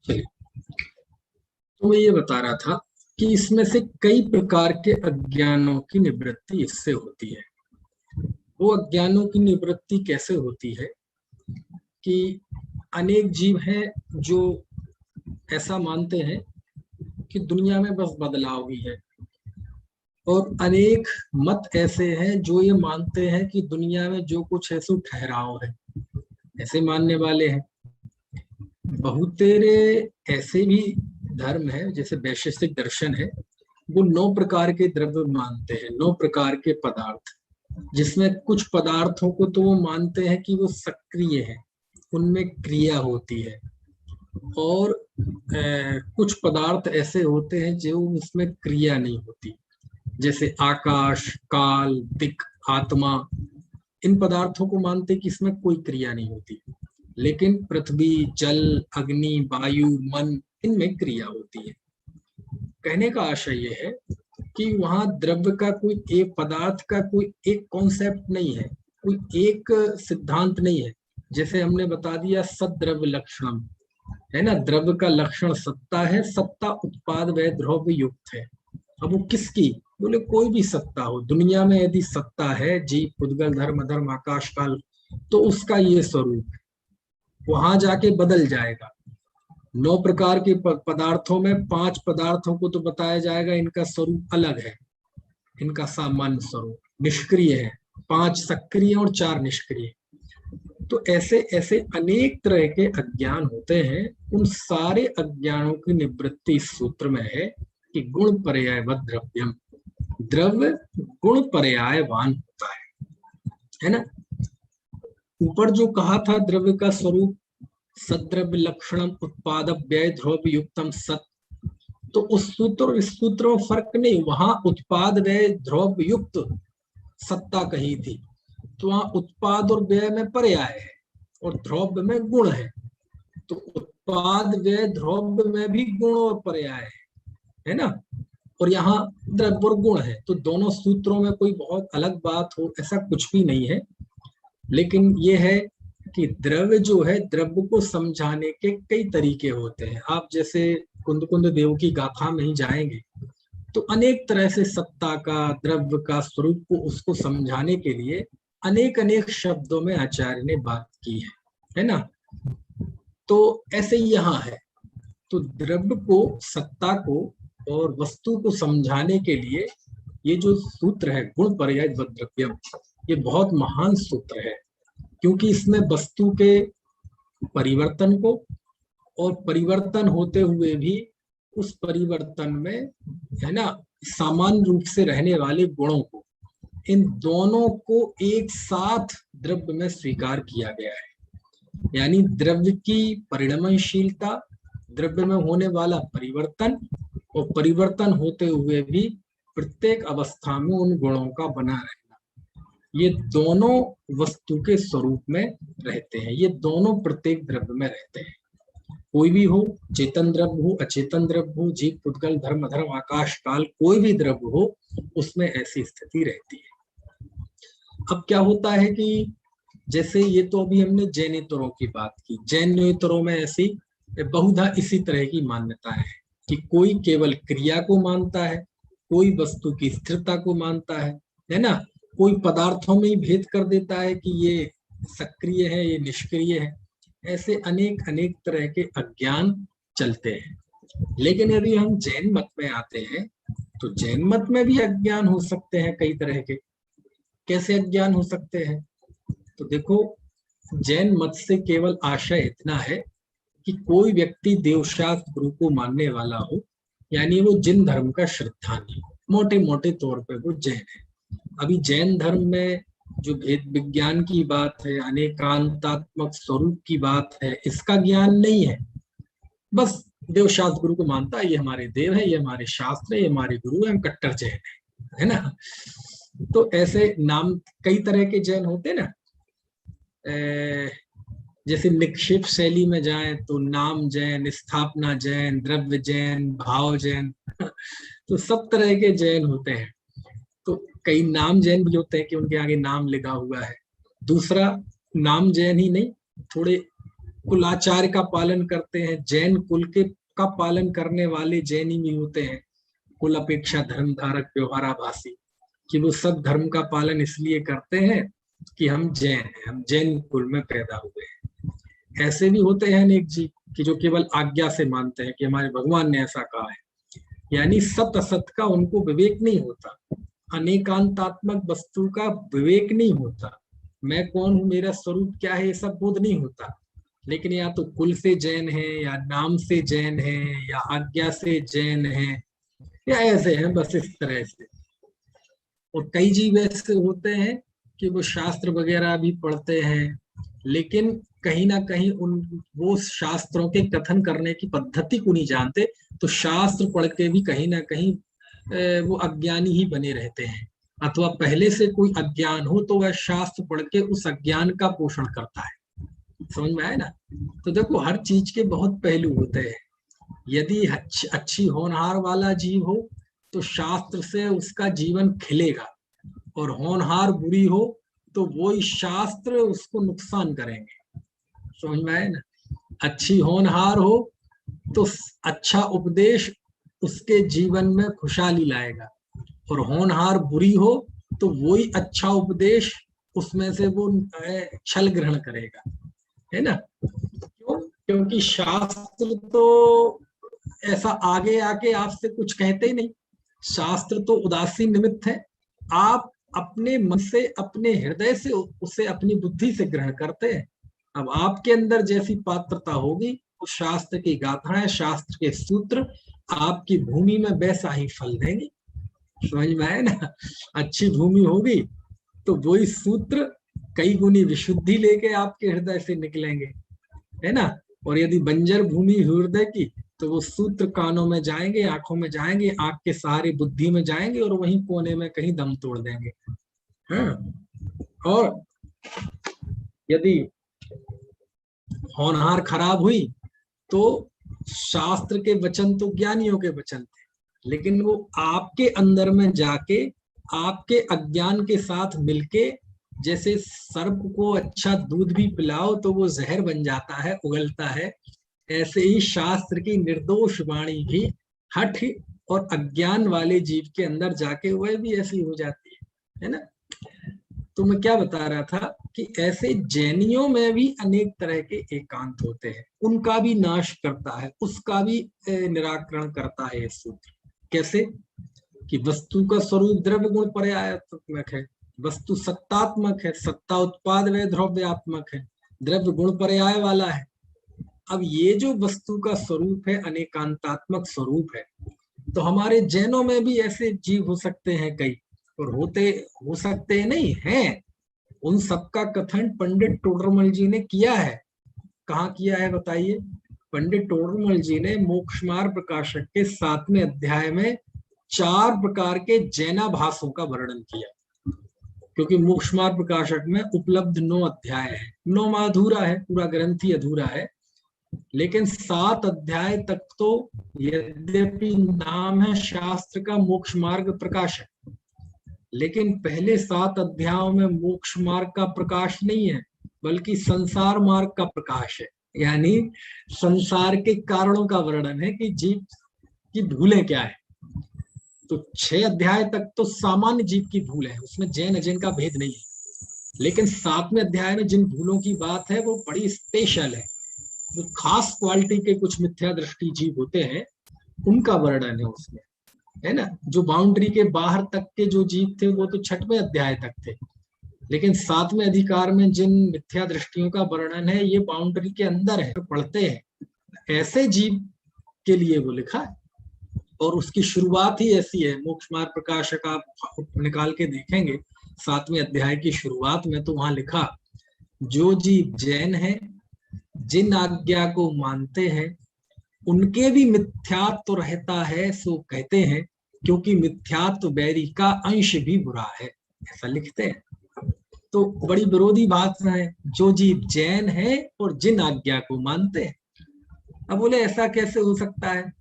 चलिए, तो मैं ये बता रहा था कि इसमें से कई प्रकार के अज्ञानों की निवृत्ति इससे होती है। वो अज्ञानों की निवृत्ति कैसे होती है कि अनेक जीव हैं जो ऐसा मानते हैं कि दुनिया में बस बदलाव ही है, और अनेक मत ऐसे हैं जो ये मानते हैं कि दुनिया में जो कुछ है सो ठहराव है। ऐसे मानने वाले हैं। बहुतेरे ऐसे भी धर्म है, जैसे वैशेषिक दर्शन है, वो 9 प्रकार के द्रव्य मानते हैं, 9 प्रकार के पदार्थ, जिसमें कुछ पदार्थों को तो वो मानते हैं कि वो सक्रिय है, उनमें क्रिया होती है, और कुछ पदार्थ ऐसे होते हैं जो उसमें क्रिया नहीं होती, जैसे आकाश, काल, दिक्, आत्मा। इन पदार्थों को मानते कि इसमें कोई क्रिया नहीं होती, लेकिन पृथ्वी, जल, अग्नि, वायु, मन, इनमें क्रिया होती है। कहने का आशय यह है कि वहां द्रव्य का कोई एक पदार्थ का कोई एक कॉन्सेप्ट नहीं है, कोई एक सिद्धांत नहीं है। जैसे हमने बता दिया सद्द्रव्य लक्षणम, है ना, द्रव्य का लक्षण सत्ता है, सत्ता उत्पाद व द्रव्य युक्त है। अब वो किसकी? बोले कोई भी सत्ता हो दुनिया में, यदि सत्ता है, जीव, पुद्गल, धर्म, अधर्म, आकाश, काल, तो उसका ये स्वरूप वहां जाके बदल जाएगा। 9 प्रकार के पदार्थों में 5 पदार्थों को तो बताया जाएगा इनका स्वरूप अलग है, इनका सामान्य स्वरूप निष्क्रिय है, 5 सक्रिय और 4 निष्क्रिय। तो ऐसे ऐसे अनेक तरह के अज्ञान होते हैं। उन सारे अज्ञानों की निवृत्ति इस सूत्र में है कि गुण पर्यायवत् द्रव्यम, द्रव्य गुण पर्यायवान होता है ना। ऊपर जो कहा था द्रव्य का स्वरूप सद्द्रव्य लक्षणम उत्पाद व्यय द्रव्य युक्तम सत, तो उस सूत्र और इस सूत्र में फर्क नहीं। वहां उत्पाद व्यय द्रव्य युक्त सत्ता कही थी, तो वहां उत्पाद और व्यय में पर्याय है और द्रव्य में गुण है। तो उत्पाद व्यय द्रव्य में भी गुण और पर्याय है ना, और यहाँ द्रव्य और गुण है। तो दोनों सूत्रों में कोई बहुत अलग बात हो ऐसा कुछ भी नहीं है, लेकिन ये है कि द्रव्य जो है, द्रव्य को समझाने के कई तरीके होते हैं। आप जैसे कुंद कुंद देव की गाथा में ही जाएंगे तो अनेक तरह से सत्ता का, द्रव्य का स्वरूप को, उसको समझाने के लिए अनेक अनेक शब्दों में आचार्य ने बात की है ना। तो ऐसे ही यहाँ है। तो द्रव्य को, सत्ता को और वस्तु को समझाने के लिए ये जो सूत्र है गुण पर्यायवत् द्रव्यम, ये बहुत महान सूत्र है, क्योंकि इसमें वस्तु के परिवर्तन को और परिवर्तन होते हुए भी उस परिवर्तन में, है ना, सामान्य रूप से रहने वाले गुणों को, इन दोनों को एक साथ द्रव्य में स्वीकार किया गया है। यानी द्रव्य की परिणमनशीलता, द्रव्य में होने वाला परिवर्तन, और परिवर्तन होते हुए भी प्रत्येक अवस्था में उन गुणों का बना रहना, ये दोनों वस्तु के स्वरूप में रहते हैं। ये दोनों प्रत्येक द्रव्य में रहते हैं। कोई भी हो, चेतन द्रव्य हो, अचेतन द्रव्य हो, जीव, पुद्गल, धर्म, अधर्म, आकाश, काल, कोई भी द्रव्य हो, उसमें ऐसी स्थिति रहती है। अब क्या होता है कि जैसे ये तो अभी हमने जैनेतरों की बात की, जैनेतरों में ऐसी बहुधा इसी तरह की मान्यताएं हैं कि कोई केवल क्रिया को मानता है, कोई वस्तु की स्थिरता को मानता है ना, कोई पदार्थों में ही भेद कर देता है कि ये सक्रिय है, ये निष्क्रिय है। ऐसे अनेक अनेक तरह के अज्ञान चलते हैं। लेकिन यदि हम जैन मत में आते हैं तो जैन मत में भी अज्ञान हो सकते हैं कई तरह के। कैसे अज्ञान हो सकते हैं? तो देखो, जैन मत से केवल आशय इतना है कि कोई व्यक्ति देवशास्त्र गुरु को मानने वाला हो, यानी वो जिन धर्म का श्रद्धालु हो, मोटे मोटे तौर पे वो जैन है। अभी जैन धर्म में जो भेद विज्ञान की बात है, अनेकांतात्मक स्वरूप की बात है, इसका ज्ञान नहीं है। बस देवशास्त्र गुरु को मानता है, ये हमारे देव है, ये हमारे शास्त्र है, ये हमारे गुरु है, हम कट्टर जैन है ना। तो ऐसे नाम कई तरह के जैन होते ना, जैसे निक्षेप शैली में जाएं तो नाम जैन, स्थापना जैन, द्रव्य जैन, भाव जैन तो सब तरह के जैन होते हैं। तो कई नाम जैन भी होते हैं कि उनके आगे नाम लिखा हुआ है। दूसरा, नाम जैन ही नहीं, थोड़े कुलाचार्य का पालन करते हैं, जैन कुल के का पालन करने वाले जैनी भी होते हैं, कुल अपेक्षा धर्म धारक व्यवहाराभासी, कि वो सब धर्म का पालन इसलिए करते हैं कि हम जैन हैं, हम जैन कुल में पैदा हुए हैं। ऐसे भी होते हैं अनेक जीव कि जो केवल आज्ञा से मानते हैं कि हमारे भगवान ने ऐसा कहा है, यानी सत असत का उनको विवेक नहीं होता, अनेकांतात्मक वस्तु का विवेक नहीं होता, मैं कौन हूं, मेरा स्वरूप क्या है, ये सब बोध नहीं होता। लेकिन या तो कुल से जैन है, या नाम से जैन है, या आज्ञा से जैन है, या ऐसे हैं बस इस तरह से। और कई जीव ऐसे होते हैं कि वो शास्त्र वगैरह भी पढ़ते हैं, लेकिन कहीं ना कहीं उन वो शास्त्रों के कथन करने की पद्धति को नहीं जानते, तो शास्त्र पढ़ के भी कहीं ना कहीं वो अज्ञानी ही बने रहते हैं, अथवा पहले से कोई अज्ञान हो तो वह शास्त्र पढ़ के उस अज्ञान का पोषण करता है। समझ में आया ना? तो देखो, हर चीज के बहुत पहलू होते हैं। यदि अच्छी होनहार वाला जीव हो तो शास्त्र से उसका जीवन खिलेगा, और होनहार बुरी हो तो वो ही शास्त्र उसको नुकसान करेंगे। समझ में आया ना? अच्छी होनहार हो तो अच्छा उपदेश उसके जीवन में खुशहाली लाएगा, और होनहार बुरी हो तो वही अच्छा उपदेश उसमें से वो छल ग्रहण करेगा, है ना? क्यों? क्योंकि शास्त्र तो ऐसा आगे आके आपसे कुछ कहते ही नहीं, शास्त्र तो उदासीन निमित्त है। आप अपने मन से, अपने हृदय से उसे अपनी बुद्धि से ग्रहण करते हैं। अब आपके अंदर जैसी पात्रता होगी, वो शास्त्र की गाथाएं, शास्त्र के सूत्र आपकी भूमि में वैसा ही फल देंगे। समझ में आए ना? अच्छी भूमि होगी तो वही सूत्र कई गुनी विशुद्धि लेके आपके हृदय से निकलेंगे, है ना? और यदि बंजर भूमि हृदय की, तो वो सूत्र कानों में जाएंगे, आंखों में जाएंगे, आंख के सहारे बुद्धि में जाएंगे, और वहीं कोने में कहीं दम तोड़ देंगे। हाँ? और यदि होनहार खराब हुई तो शास्त्र के वचन तो ज्ञानियों के वचन थे, लेकिन वो आपके अंदर में जाके आपके अज्ञान के साथ मिलके, जैसे सर्प को अच्छा दूध भी पिलाओ तो वो जहर बन जाता है, उगलता है, ऐसे ही शास्त्र की निर्दोष वाणी भी हठ और अज्ञान वाले जीव के अंदर जाके वह भी ऐसी हो जाती है ना? तो मैं क्या बता रहा था कि ऐसे जैनियों में भी अनेक तरह के एकांत होते हैं, उनका भी नाश करता है, उसका भी निराकरण करता है ये सूत्र। कैसे? कि वस्तु का स्वरूप द्रव्य गुण पर्यायात्मक है, वस्तु सत्तात्मक है, सत्ता उत्पाद व द्रव्यात्मक है, द्रव्य गुण पर्याय वाला है। अब ये जो वस्तु का स्वरूप है अनेकांतात्मक स्वरूप है, तो हमारे जैनों में भी ऐसे जीव हो सकते हैं कई, और हो सकते नहीं हैं। उन सबका कथन पंडित टोडरमल जी ने किया है। कहाँ किया है बताइए? पंडित टोडरमल जी ने मोक्षमार्ग प्रकाशक के 7वें अध्याय में 4 प्रकार के जैनाभासों का वर्णन किया, क्योंकि मोक्षमार्ग प्रकाशक में उपलब्ध 9 अध्याय है, 9 अधूरा है, पूरा ग्रंथ ही अधूरा है। लेकिन 7 अध्याय तक तो यद्यपि नाम है शास्त्र का मोक्ष मार्ग प्रकाशक, लेकिन पहले 7 अध्यायों में मोक्ष मार्ग का प्रकाश नहीं है, बल्कि संसार मार्ग का प्रकाश है। यानी संसार के कारणों का वर्णन है कि जीव की भूलें क्या है। तो 6 अध्याय तक तो सामान्य जीव की भूल है, उसमें जैन अजैन का भेद नहीं है। लेकिन 7वें अध्याय में जिन भूलों की बात है वो बड़ी स्पेशल है, जो खास क्वालिटी के कुछ मिथ्या दृष्टि जीव होते हैं, उनका वर्णन है उसमें, है ना? जो बाउंड्री के बाहर तक के जो जीव थे वो तो 6वें अध्याय तक थे, लेकिन 7वें अधिकार में जिन मिथ्या दृष्टियों का वर्णन है ये बाउंड्री के अंदर है, तो पढ़ते हैं ऐसे जीव के लिए वो लिखा है। और उसकी शुरुआत ही ऐसी है, मोक्ष मार्ग प्रकाशक आप निकाल के देखेंगे 7वें अध्याय की शुरुआत में, तो वहां लिखा, जो जीव जैन है, जिन आज्ञा को मानते हैं, उनके भी मिथ्यात्व रहता है, सो कहते हैं, क्योंकि मिथ्यात्व बैरी का अंश भी बुरा है, ऐसा लिखते हैं। तो बड़ी विरोधी बात है, जो जीव जैन है और जिन आज्ञा को मानते हैं। अब बोले ऐसा कैसे हो सकता है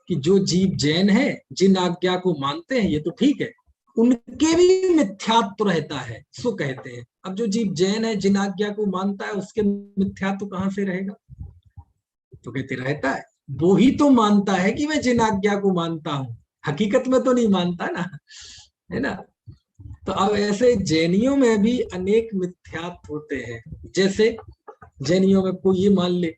कि जो जीव जैन है, जिन आज्ञा को मानते हैं, ये तो ठीक है, उनके भी मिथ्यात्व रहता है, सो कहते हैं। अब जो जीव जैन है, जिन आज्ञा को मानता है, उसके मिथ्यात्व कहां से रहेगा? तो कहते रहता है, वो ही तो मानता है कि मैं जिन आज्ञा को मानता हूं, हकीकत में तो नहीं मानता ना, है ना। तो अब ऐसे जैनियों में भी अनेक मिथ्यात्व होते हैं। जैसे जैनियों में कोई ये मान ले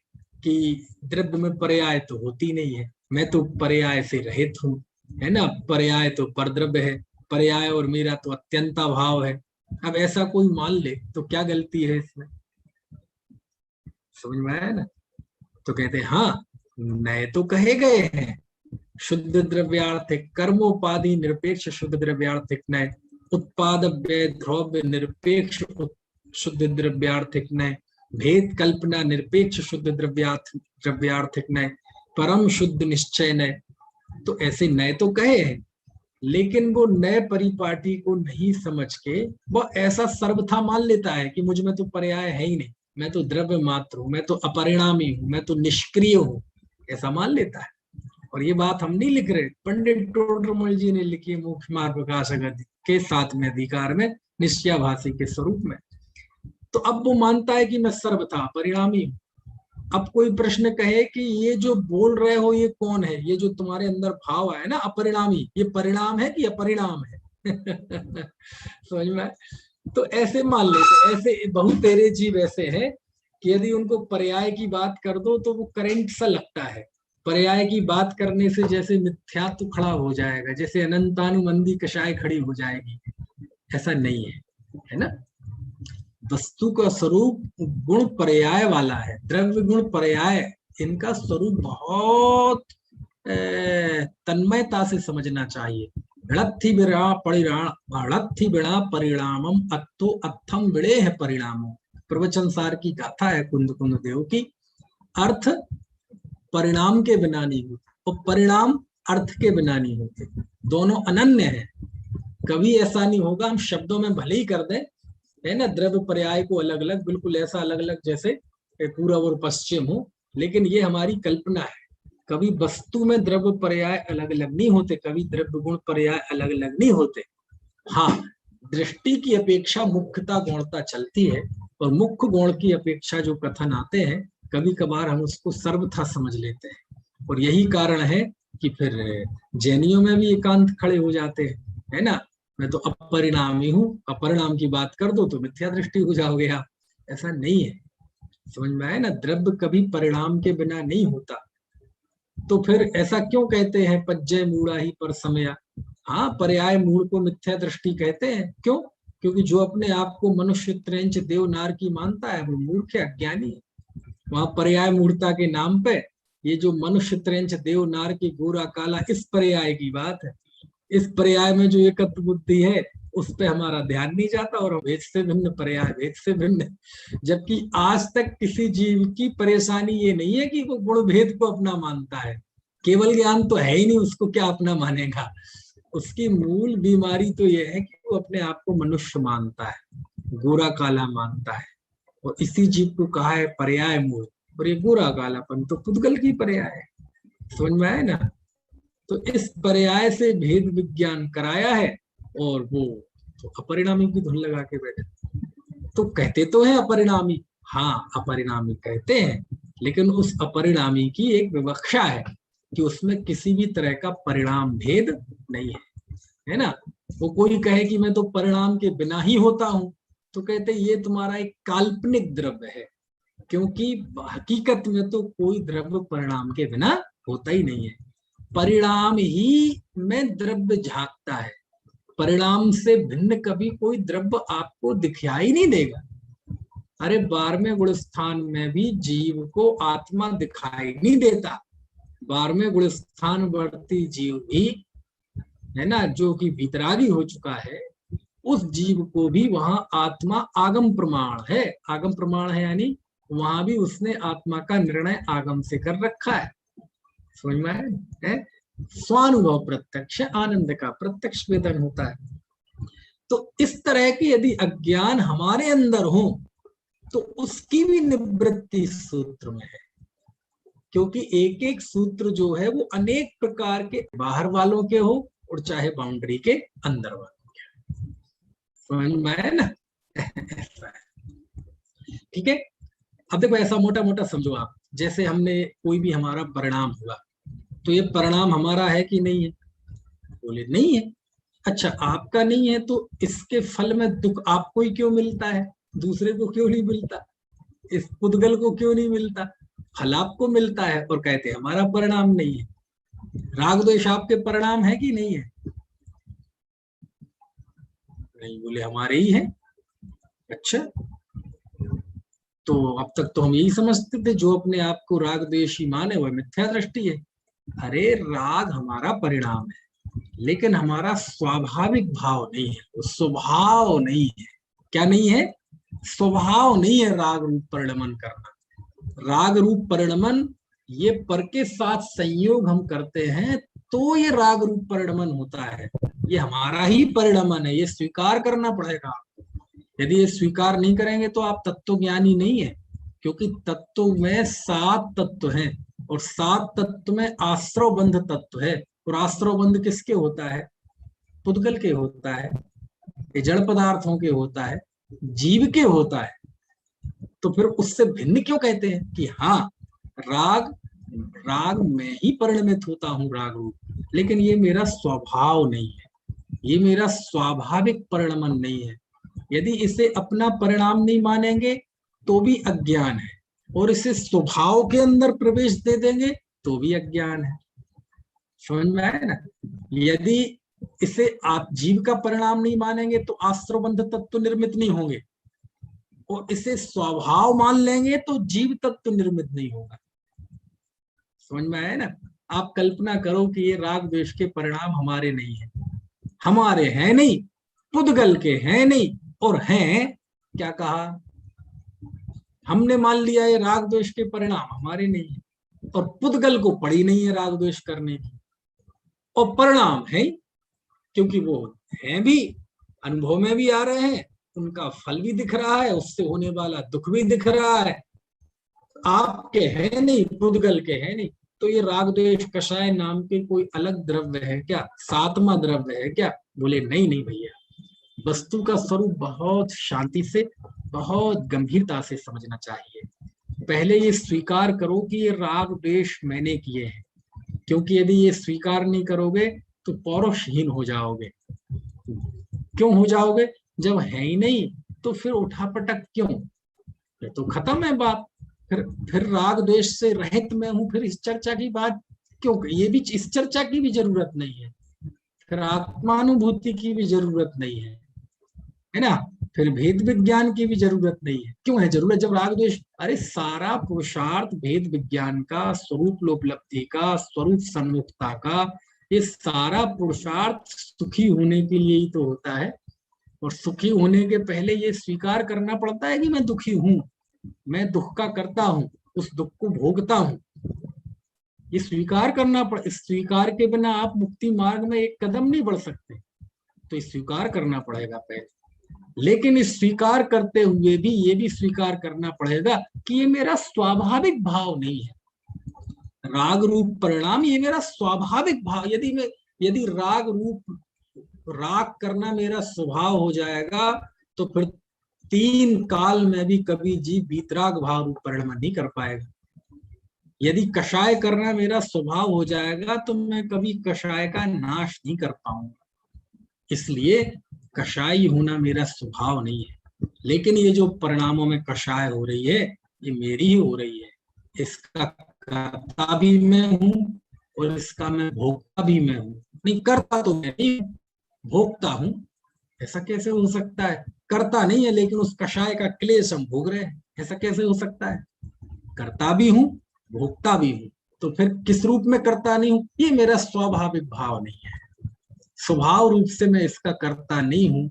कि द्रव्य में पर्याय तो होती नहीं है, मैं तो पर्याय से रहित हूँ, है ना, पर्याय तो परद्रव्य है, पर्याय और मेरा तो अत्यंता भाव है। अब ऐसा कोई मान ले तो क्या गलती है इसमें, समझ में आया ना। तो कहते हैं हाँ, नए तो कहे गए हैं, शुद्ध द्रव्यार्थिक कर्मोपाधि निरपेक्ष शुद्ध द्रव्यार्थिक नय, उत्पाद व्यय द्रव्य निरपेक्ष शुद्ध द्रव्यार्थिक नय, भेद कल्पना निरपेक्ष शुद्ध द्रव्यार्थिक नय, परम शुद्ध निश्चय नय। तो ऐसे नए तो कहे हैं, लेकिन वो नए परिपाटी को नहीं समझ के वो ऐसा सर्वथा मान लेता है कि मुझ में तो पर्याय है ही नहीं, मैं तो द्रव्य मात्र हूं, मैं तो अपरिणामी हूं, मैं तो निष्क्रिय हूं, ऐसा मान लेता है। और ये बात हम नहीं लिख रहे, पंडित टोडरमल जी ने लिखी है मोक्ष मार्ग प्रकाशक के 7वें अधिकार में निश्चयाभासी के स्वरूप में। तो अब वो मानता है कि मैं सर्वथा परिणामी हूं। अब कोई प्रश्न कहे कि ये जो बोल रहे हो ये कौन है, ये जो तुम्हारे अंदर भाव आया ना अपरिणामी, ये परिणाम है कि अपरिणाम है समझ में। तो ऐसे मान लेते, ऐसे बहुत तेरे जीव ऐसे हैं कि यदि उनको पर्याय की बात कर दो तो वो करंट सा लगता है, पर्याय की बात करने से जैसे मिथ्यात्व खड़ा हो जाएगा, जैसे अनंतानुबंधी कषाय खड़ी हो जाएगी। ऐसा नहीं है, है ना। वस्तु का स्वरूप गुण पर्याय वाला है, द्रव्य गुण पर्याय, इनका स्वरूप बहुत तन्मयता से समझना चाहिए। भिड़त्थि बिड़ा परिणाम, भिड़त्थि बिड़ा परिणामम अत्तो अत्थम बिड़े है परिणामो। प्रवचन सार की गाथा है कुंद कुंद देव की। अर्थ परिणाम के बिना नहीं होते और परिणाम अर्थ के बिना नहीं होते, दोनों अनन्य है। कभी ऐसा नहीं होगा हम शब्दों में भले ही कर दें, है ना, द्रव्य पर्याय को अलग अलग, बिल्कुल ऐसा अलग अलग जैसे पूर्व और पश्चिम हो, लेकिन ये हमारी कल्पना है। कभी वस्तु में द्रव्य पर्याय अलग अलग नहीं होते, कभी द्रव्य गुण पर्याय अलग अलग नहीं होते। हाँ, दृष्टि की अपेक्षा मुख्यता गौणता चलती है, और मुख्य गौण की अपेक्षा जो कथन आते हैं कभी कभार हम उसको सर्वथा समझ लेते हैं। और यही कारण है कि फिर जैनियों में भी एकांत खड़े हो जाते हैं, है ना। मैं तो अपरिणामी हूँ, अपरिणाम की बात कर दो तो मिथ्या दृष्टि हो जाओगे आप। ऐसा नहीं है, समझ में आया ना। द्रव्य कभी परिणाम के बिना नहीं होता। तो फिर ऐसा क्यों कहते हैं पज्जय मूढ़ा ही पर समया। हाँ, पर्याय मूढ़ को मिथ्या दृष्टि कहते हैं, क्यों, क्योंकि जो अपने आप को मनुष्य त्रेंच देव नार की मानता है वो मूर्ख है, अज्ञानी है। वहां पर्याय मूर्ता के नाम पे ये जो मनुष्य त्रेंच देव नार की गोरा काला, इस पर्याय की बात है। इस पर्याय में जो एकत्व बुद्धि है उस पे हमारा ध्यान नहीं जाता, और भेद से भिन्न पर्याय भेद से भिन्न। जबकि आज तक किसी जीव की परेशानी ये नहीं है कि वो गुण भेद को अपना मानता है, केवल ज्ञान तो है ही नहीं, उसको क्या अपना मानेगा। उसकी मूल बीमारी तो ये है कि वो अपने आप को मनुष्य मानता है, गोरा काला मानता है, और इसी जीव को कहा है पर्याय मूल। और ये गोरा कालापन तो पुद्गल की पर्याय है, समझ में आया ना। तो इस पर्याय से भेद विज्ञान कराया है, और वो तो अपरिणामी की धुन लगा के बैठे। तो कहते तो है अपरिणामी, हाँ अपरिणामी कहते हैं, लेकिन उस अपरिणामी की एक विवक्षा है कि उसमें किसी भी तरह का परिणाम भेद नहीं है ना। वो कोई कहे कि मैं तो परिणाम के बिना ही होता हूं, तो कहते ये तुम्हारा एक काल्पनिक द्रव्य है, क्योंकि हकीकत में तो कोई द्रव्य परिणाम के बिना होता ही नहीं है। परिणाम ही में द्रव्य झांकता है, परिणाम से भिन्न कभी कोई द्रव्य आपको दिखाई नहीं देगा। अरे 12वें गुण स्थान में भी जीव को आत्मा दिखाई नहीं देता। 12वें गुण स्थान वर्ती जीव भी, है ना, जो कि वितरागी हो चुका है, उस जीव को भी वहां आत्मा आगम प्रमाण है। आगम प्रमाण है यानी वहां भी उसने आत्मा का निर्णय आगम से कर रखा है, समझ में है। स्वानुभव प्रत्यक्ष आनंद का प्रत्यक्ष वेदन होता है। तो इस तरह की यदि अज्ञान हमारे अंदर हो तो उसकी भी निवृत्ति सूत्र में है, क्योंकि एक एक सूत्र जो है वो अनेक प्रकार के बाहर वालों के हो और चाहे बाउंड्री के अंदर वालों के, समझ में है ना ऐसा है। ठीक है, अब देखो ऐसा मोटा मोटा समझो आप, जैसे हमने कोई भी हमारा परिणाम हुआ, तो ये परिणाम हमारा है कि नहीं है? बोले नहीं है। अच्छा, आपका नहीं है तो इसके फल में दुख आपको ही क्यों मिलता है, दूसरे को क्यों नहीं मिलता? इस पुद्गल को क्यों नहीं मिलता? फल आपको मिलता है और कहते हैं हमारा परिणाम नहीं है। राग द्वेष आपके परिणाम है कि नहीं है? नहीं, बोले हमारे ही है। अच्छा, तो अब तक तो हम यही समझते थे जो अपने आप को राग द्वेषी माने वह मिथ्या दृष्टि है। अरे राग हमारा परिणाम है, लेकिन हमारा स्वाभाविक भाव नहीं है, वो स्वभाव नहीं है। क्या नहीं है? स्वभाव नहीं है राग रूप परिणमन करना। राग रूप परिणमन ये पर के साथ संयोग हम करते हैं तो ये राग रूप परिणमन होता है। ये हमारा ही परिणमन है, ये स्वीकार करना पड़ेगा। यदि ये स्वीकार नहीं करेंगे तो आप तत्व ज्ञानी नहीं है, क्योंकि तत्व में 7 तत्व हैं और 7 तत्व में आश्रव बंध तत्व है। और आश्रव बंध किसके होता है? पुद्गल के होता है, ये जड़ पदार्थों के होता है, जीव के होता है। तो फिर उससे भिन्न क्यों कहते हैं कि हाँ राग राग में ही परिणमित होता हूं राग रूप, लेकिन ये मेरा स्वभाव नहीं है, ये मेरा स्वाभाविक परिणमन नहीं है। यदि इसे अपना परिणाम नहीं मानेंगे तो भी अज्ञान है, और इसे स्वभाव के अंदर प्रवेश दे देंगे तो भी अज्ञान है। समझ में आया ना? यदि इसे आप जीव का परिणाम नहीं मानेंगे तो आश्रव बंध तत्व निर्मित नहीं होंगे, और इसे स्वभाव मान लेंगे तो जीव तत्व निर्मित नहीं होगा। समझ में आया ना? आप कल्पना करो कि ये राग द्वेष के परिणाम हमारे नहीं है, हमारे हैं नहीं, पुद्गल के हैं नहीं, और हैं क्या कहा? हमने मान लिया ये राग द्वेष के परिणाम हमारे नहीं है, और पुद्गल को पड़ी नहीं है राग द्वेष करने की, और परिणाम है क्योंकि वो हैं भी, अनुभव में भी आ रहे हैं, उनका फल भी दिख रहा है, उससे होने वाला दुख भी दिख रहा है। आपके है नहीं, पुद्गल के है नहीं, तो ये राग द्वेष कषाय नाम के कोई अलग द्रव्य है क्या? 7वां द्रव्य है क्या? बोले नहीं नहीं भैया, वस्तु का स्वरूप बहुत शांति से, बहुत गंभीरता से समझना चाहिए। पहले ये स्वीकार करो कि ये राग द्वेष मैंने किए हैं, क्योंकि यदि ये स्वीकार नहीं करोगे तो पौरुषहीन हो जाओगे। क्यों हो जाओगे? जब है ही नहीं तो फिर उठापटक क्यों? फिर तो खत्म है बात। फिर राग द्वेष से रहित मैं हूं, फिर इस चर्चा की बात क्यों? ये भी, इस चर्चा की भी जरूरत नहीं है, फिर आत्मानुभूति की भी जरूरत नहीं है ना? फिर भेद विज्ञान की भी जरूरत नहीं है। क्यों है जरूरत जब राग द्वेष? अरे सारा पुरुषार्थ भेद विज्ञान का, स्वरूप लोपलब्धि का, स्वरूप सन्मुखता का, ये सारा पुरुषार्थ सुखी होने के लिए ही तो होता है। और सुखी होने के पहले ये स्वीकार करना पड़ता है कि मैं दुखी हूं, मैं दुख का करता हूं, उस दुख को भोगता हूं। ये स्वीकार करना पड़, इस स्वीकार के बिना आप मुक्ति मार्ग में एक कदम नहीं बढ़ सकते, तो स्वीकार करना पड़ेगा पहले। लेकिन इस स्वीकार करते हुए भी ये भी स्वीकार करना पड़ेगा कि ये मेरा स्वाभाविक भाव नहीं है। राग रूप परिणाम ये मेरा स्वाभाविक भाव, यदि राग रूप राग करना मेरा स्वभाव हो जाएगा तो फिर 3 काल में भी कभी जीव वीतराग भाव रूप परिणमन नहीं कर पाएगा। यदि कषाय करना मेरा स्वभाव हो जाएगा तो मैं कभी कषाय का नाश नहीं कर पाऊंगा। इसलिए कषाय होना मेरा स्वभाव नहीं है। लेकिन ये जो परिणामों में कषाय हो रही है ये मेरी ही हो रही है, इसका कर्ता भी मैं हूं और इसका मैं भोक्ता भी मैं हूं। नहीं, कर्ता तो मैं नहीं, भोगता हूं। ऐसा कैसे हो सकता है? कर्ता नहीं है लेकिन उस कषाय का क्लेश हम भोग रहे हैं, ऐसा कैसे हो सकता है? कर्ता भी हूं, भोक्ता भी हूं, तो फिर किस रूप में कर्ता नहीं हूं? ये मेरा स्वाभाविक भाव नहीं है, स्वभाव रूप से मैं इसका कर्ता नहीं हूं,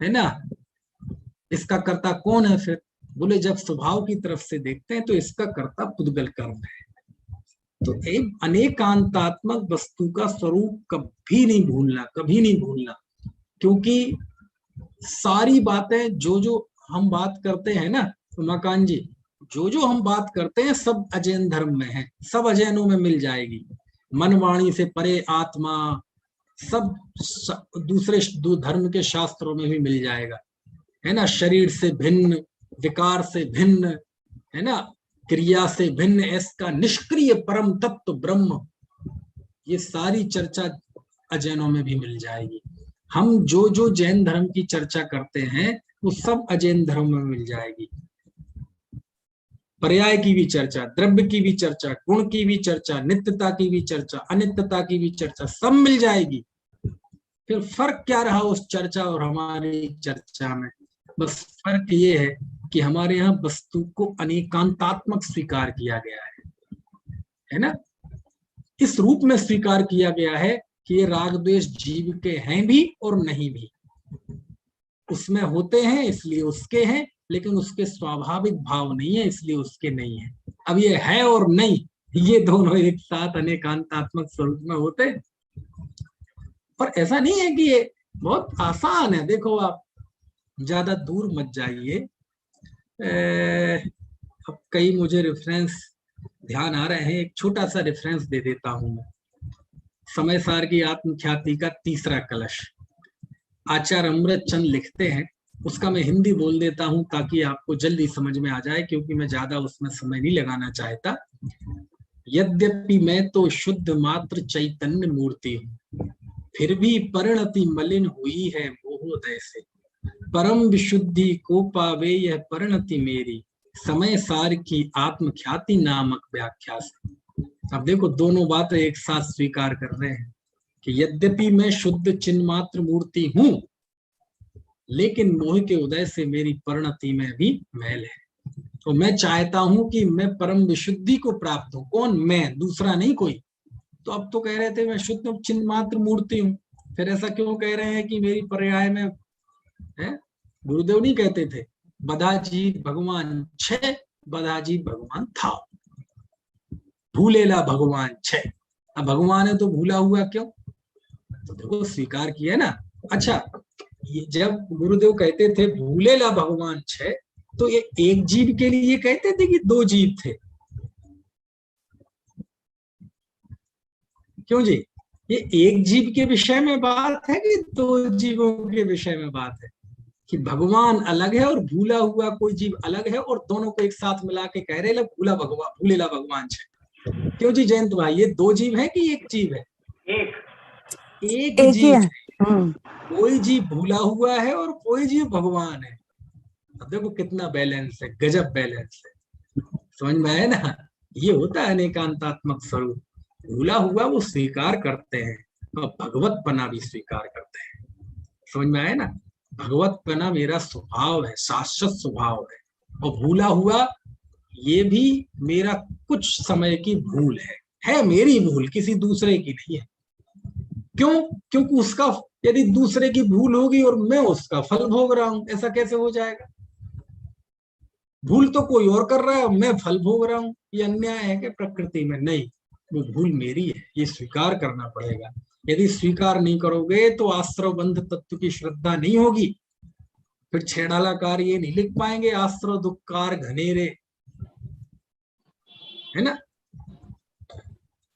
है ना? इसका कर्ता कौन है फिर? बोले जब स्वभाव की तरफ से देखते हैं तो इसका कर्ता पुद्गल कर्म है। तो एक अनेकांतात्मक वस्तु का स्वरूप कभी नहीं भूलना, कभी नहीं भूलना, क्योंकि सारी बातें जो हम बात करते हैं ना उमाकांत जी, जो हम बात करते हैं सब अजैन धर्म में है, सब अजैनों में मिल जाएगी। मन वाणी से परे आत्मा, सब दूसरे धर्म के शास्त्रों में भी मिल जाएगा, है ना? शरीर से भिन्न, विकार से भिन्न, है ना? क्रिया से भिन्न इसका निष्क्रिय परम तत्व ब्रह्म। ये सारी चर्चा अजैनों में भी मिल जाएगी। हम जो जो जैन धर्म की चर्चा करते हैं वो सब अजैन धर्म में मिल जाएगी। पर्याय की भी चर्चा, द्रव्य की भी चर्चा, गुण की भी चर्चा, नित्यता की भी चर्चा, अनित्यता की भी चर्चा, सब मिल जाएगी। फिर फर्क क्या रहा उस चर्चा और हमारी चर्चा में? बस फर्क ये है कि हमारे यहाँ वस्तु को अनेकांतात्मक स्वीकार किया गया है ना? इस रूप में स्वीकार किया गया है कि ये राग द्वेष जीव के हैं भी और नहीं भी। उसमें होते हैं इसलिए उसके हैं, लेकिन उसके स्वाभाविक भाव नहीं है इसलिए उसके नहीं है। अब ये है और नहीं, ये दोनों एक साथ अनेकांतात्मक स्वरूप में होते। पर ऐसा नहीं है कि ये बहुत आसान है। देखो आप ज्यादा दूर मत जाइए। अब कई मुझे रेफरेंस ध्यान आ रहे हैं, एक छोटा सा रेफरेंस दे देता हूं मैं। समय सार की आत्मख्याति का तीसरा कलश, आचार्य अमृत चंद लिखते हैं, उसका मैं हिंदी बोल देता हूं ताकि आपको जल्दी समझ में आ जाए, क्योंकि मैं ज्यादा उसमें समय नहीं लगाना चाहता। यद्यपि मैं तो शुद्ध मात्र चैतन्य मूर्ति हूँ, फिर भी परिणति मलिन हुई है मोहोदय से। परम विशुद्धि को पावे यह परिणति मेरी, समय सार की आत्मख्याति नामक व्याख्या से। अब देखो दोनों बातें एक साथ स्वीकार कर रहे हैं कि यद्यपि मैं शुद्ध चिन्ह मात्र मूर्ति हूं, लेकिन मोह के उदय से मेरी परिणति में भी मैल है। तो मैं चाहता हूं कि मैं परम विशुद्धि को प्राप्त हूं। कौन? मैं, दूसरा नहीं कोई। तो अब तो कह रहे थे मैं शुद्ध चिन्ह मात्र मूर्ति हूं, फिर ऐसा क्यों कह रहे हैं कि मेरी पर्याय में है? गुरुदेव नहीं कहते थे बधाजी भगवान छे, बधाजी भगवान था, भूलेला भगवान छे। अब भगवान है तो भूला हुआ क्यों? तो देखो स्वीकार किया ना। अच्छा, ये जब गुरुदेव कहते थे भूलेला भगवान छे, तो ये एक जीव के लिए कहते थे कि दो जीव थे? क्यों जी? ये एक जीव के विषय में बात है कि दो जीवों के विषय में बात है? कि भगवान अलग है और भूला हुआ कोई जीव अलग है, और दोनों को एक साथ मिला के कह रहे भूला भगवान, भूलेला भगवान छे। क्यों जी जयंत भाई, ये दो जीव है कि एक जीव है? एक जीव है। कोई जीव भूला हुआ है और कोई जीव भगवान है। अब देखो कितना बैलेंस है, गजब बैलेंस है। समझ में आया ना? ये होता है अनेकांतात्मक स्वरूप। भूला हुआ वो स्वीकार करते हैं और भगवत पना भी स्वीकार करते हैं। समझ में आया ना? भगवत पना मेरा स्वभाव है, शाश्वत स्वभाव है, और भूला हुआ ये भी मेरा कुछ समय की भूल है मेरी भूल, किसी दूसरे की नहीं है। क्यों? क्योंकि उसका यदि दूसरे की भूल होगी और मैं उसका फल भोग रहा हूं, ऐसा कैसे हो जाएगा? भूल तो कोई और कर रहा है और मैं फल भोग रहा हूं, ये अन्याय है कि प्रकृति में? नहीं, वो भूल मेरी है, ये स्वीकार करना पड़ेगा। यदि स्वीकार नहीं करोगे तो आश्रव बंध तत्व की श्रद्धा नहीं होगी। फिर छेड़ालाकार ये नहीं लिख पाएंगे आश्रव दुखकार घनेरे, है ना?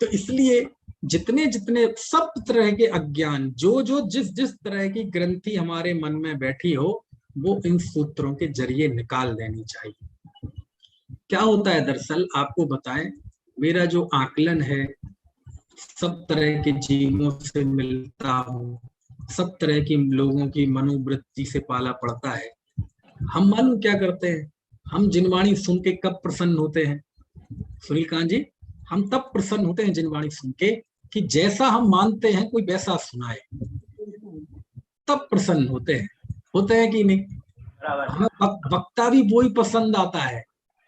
तो इसलिए जितने जितने सब तरह के अज्ञान, जो जो जिस जिस तरह की ग्रंथि हमारे मन में बैठी हो, वो इन सूत्रों के जरिए निकाल देनी चाहिए। क्या होता है दरअसल आपको बताएं, मेरा जो आकलन है, सब तरह के जीवों से मिलता हूँ, सब तरह की लोगों की मनोवृत्ति से पाला पड़ता है। हम मालूम क्या करते हैं? हम जिनवाणी सुन के कब प्रसन्न होते हैं सुनील कांत जी? हम तब प्रसन्न होते हैं जिनवाणी सुन के कि जैसा हम मानते हैं कोई वैसा सुनाए, तब प्रसन्न होते हैं कि नहीं? हमें वक्ता भी वही पसंद आता है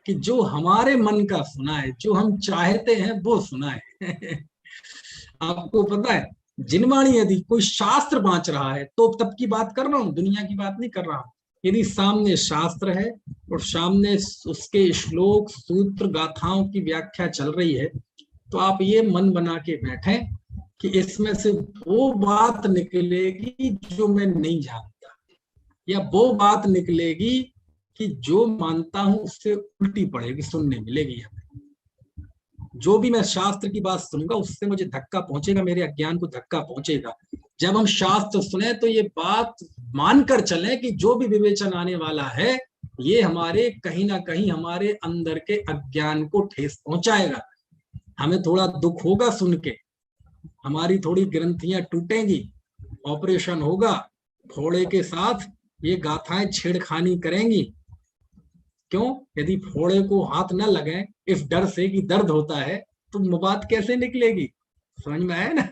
कि जो हमारे मन का सुनाए, जो हम चाहते हैं वो सुनाए। आपको पता है, जिनवाणी यदि कोई शास्त्र बांच रहा है, तो तब की बात कर रहा हूं, दुनिया की बात नहीं कर रहा हूं। यदि सामने शास्त्र है और सामने उसके श्लोक सूत्र गाथाओं की व्याख्या चल रही है, तो आप ये मन बना के बैठे कि इसमें से वो बात निकलेगी जो मैं नहीं जानता, या वो बात निकलेगी कि जो मानता हूं उससे उल्टी पड़ेगी, सुनने मिलेगी हमें। जो भी मैं शास्त्र की बात सुनूंगा उससे मुझे धक्का पहुंचेगा, मेरे अज्ञान को धक्का पहुंचेगा। जब हम शास्त्र सुने तो ये बात मानकर चले कि जो भी विवेचन आने वाला है ये हमारे कहीं ना कहीं हमारे अंदर के अज्ञान को ठेस पहुंचाएगा। हमें थोड़ा दुख होगा सुन के, हमारी थोड़ी ग्रंथियां टूटेंगी, ऑपरेशन होगा, फोड़े के साथ ये गाथाएं छेड़खानी करेंगी। क्यों? यदि फोड़े को हाथ न लगे इस डर से कि दर्द होता है, तो बात कैसे निकलेगी? समझ में आया ना?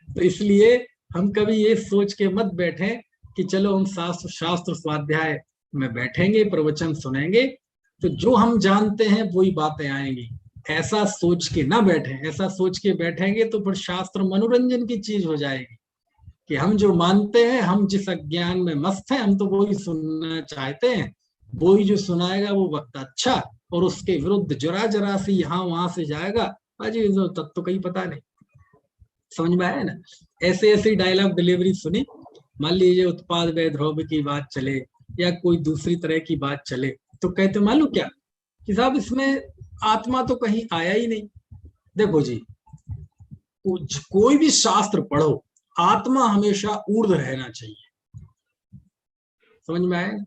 तो इसलिए हम कभी ये सोच के मत बैठे कि चलो हम शास्त्र स्वाध्याय में बैठेंगे, प्रवचन सुनेंगे तो जो हम जानते हैं वही बातें आएंगी। ऐसा सोच के ना बैठे। ऐसा सोच के बैठेंगे तो फिर शास्त्र मनोरंजन की चीज हो जाएगी कि हम जो मानते हैं, हम जिस अज्ञान में मस्त हैं, हम तो वही सुनना चाहते हैं। वही जो सुनाएगा वो वक्त अच्छा, और उसके विरुद्ध जरा जरा सी यहाँ वहां से जाएगा, अजी जो तब तो कहीं पता नहीं। समझ में आया ना? ऐसे ऐसी डायलॉग डिलीवरी सुनी। मान लीजिए उत्पाद वैधरोग की बात चले या कोई दूसरी तरह की बात चले, तो कहते मालूम क्या कि साहब इसमें आत्मा तो कहीं आया ही नहीं। देखो जी, कोई भी शास्त्र पढ़ो, आत्मा हमेशा ऊर्ध्व रहना चाहिए। समझ में आए?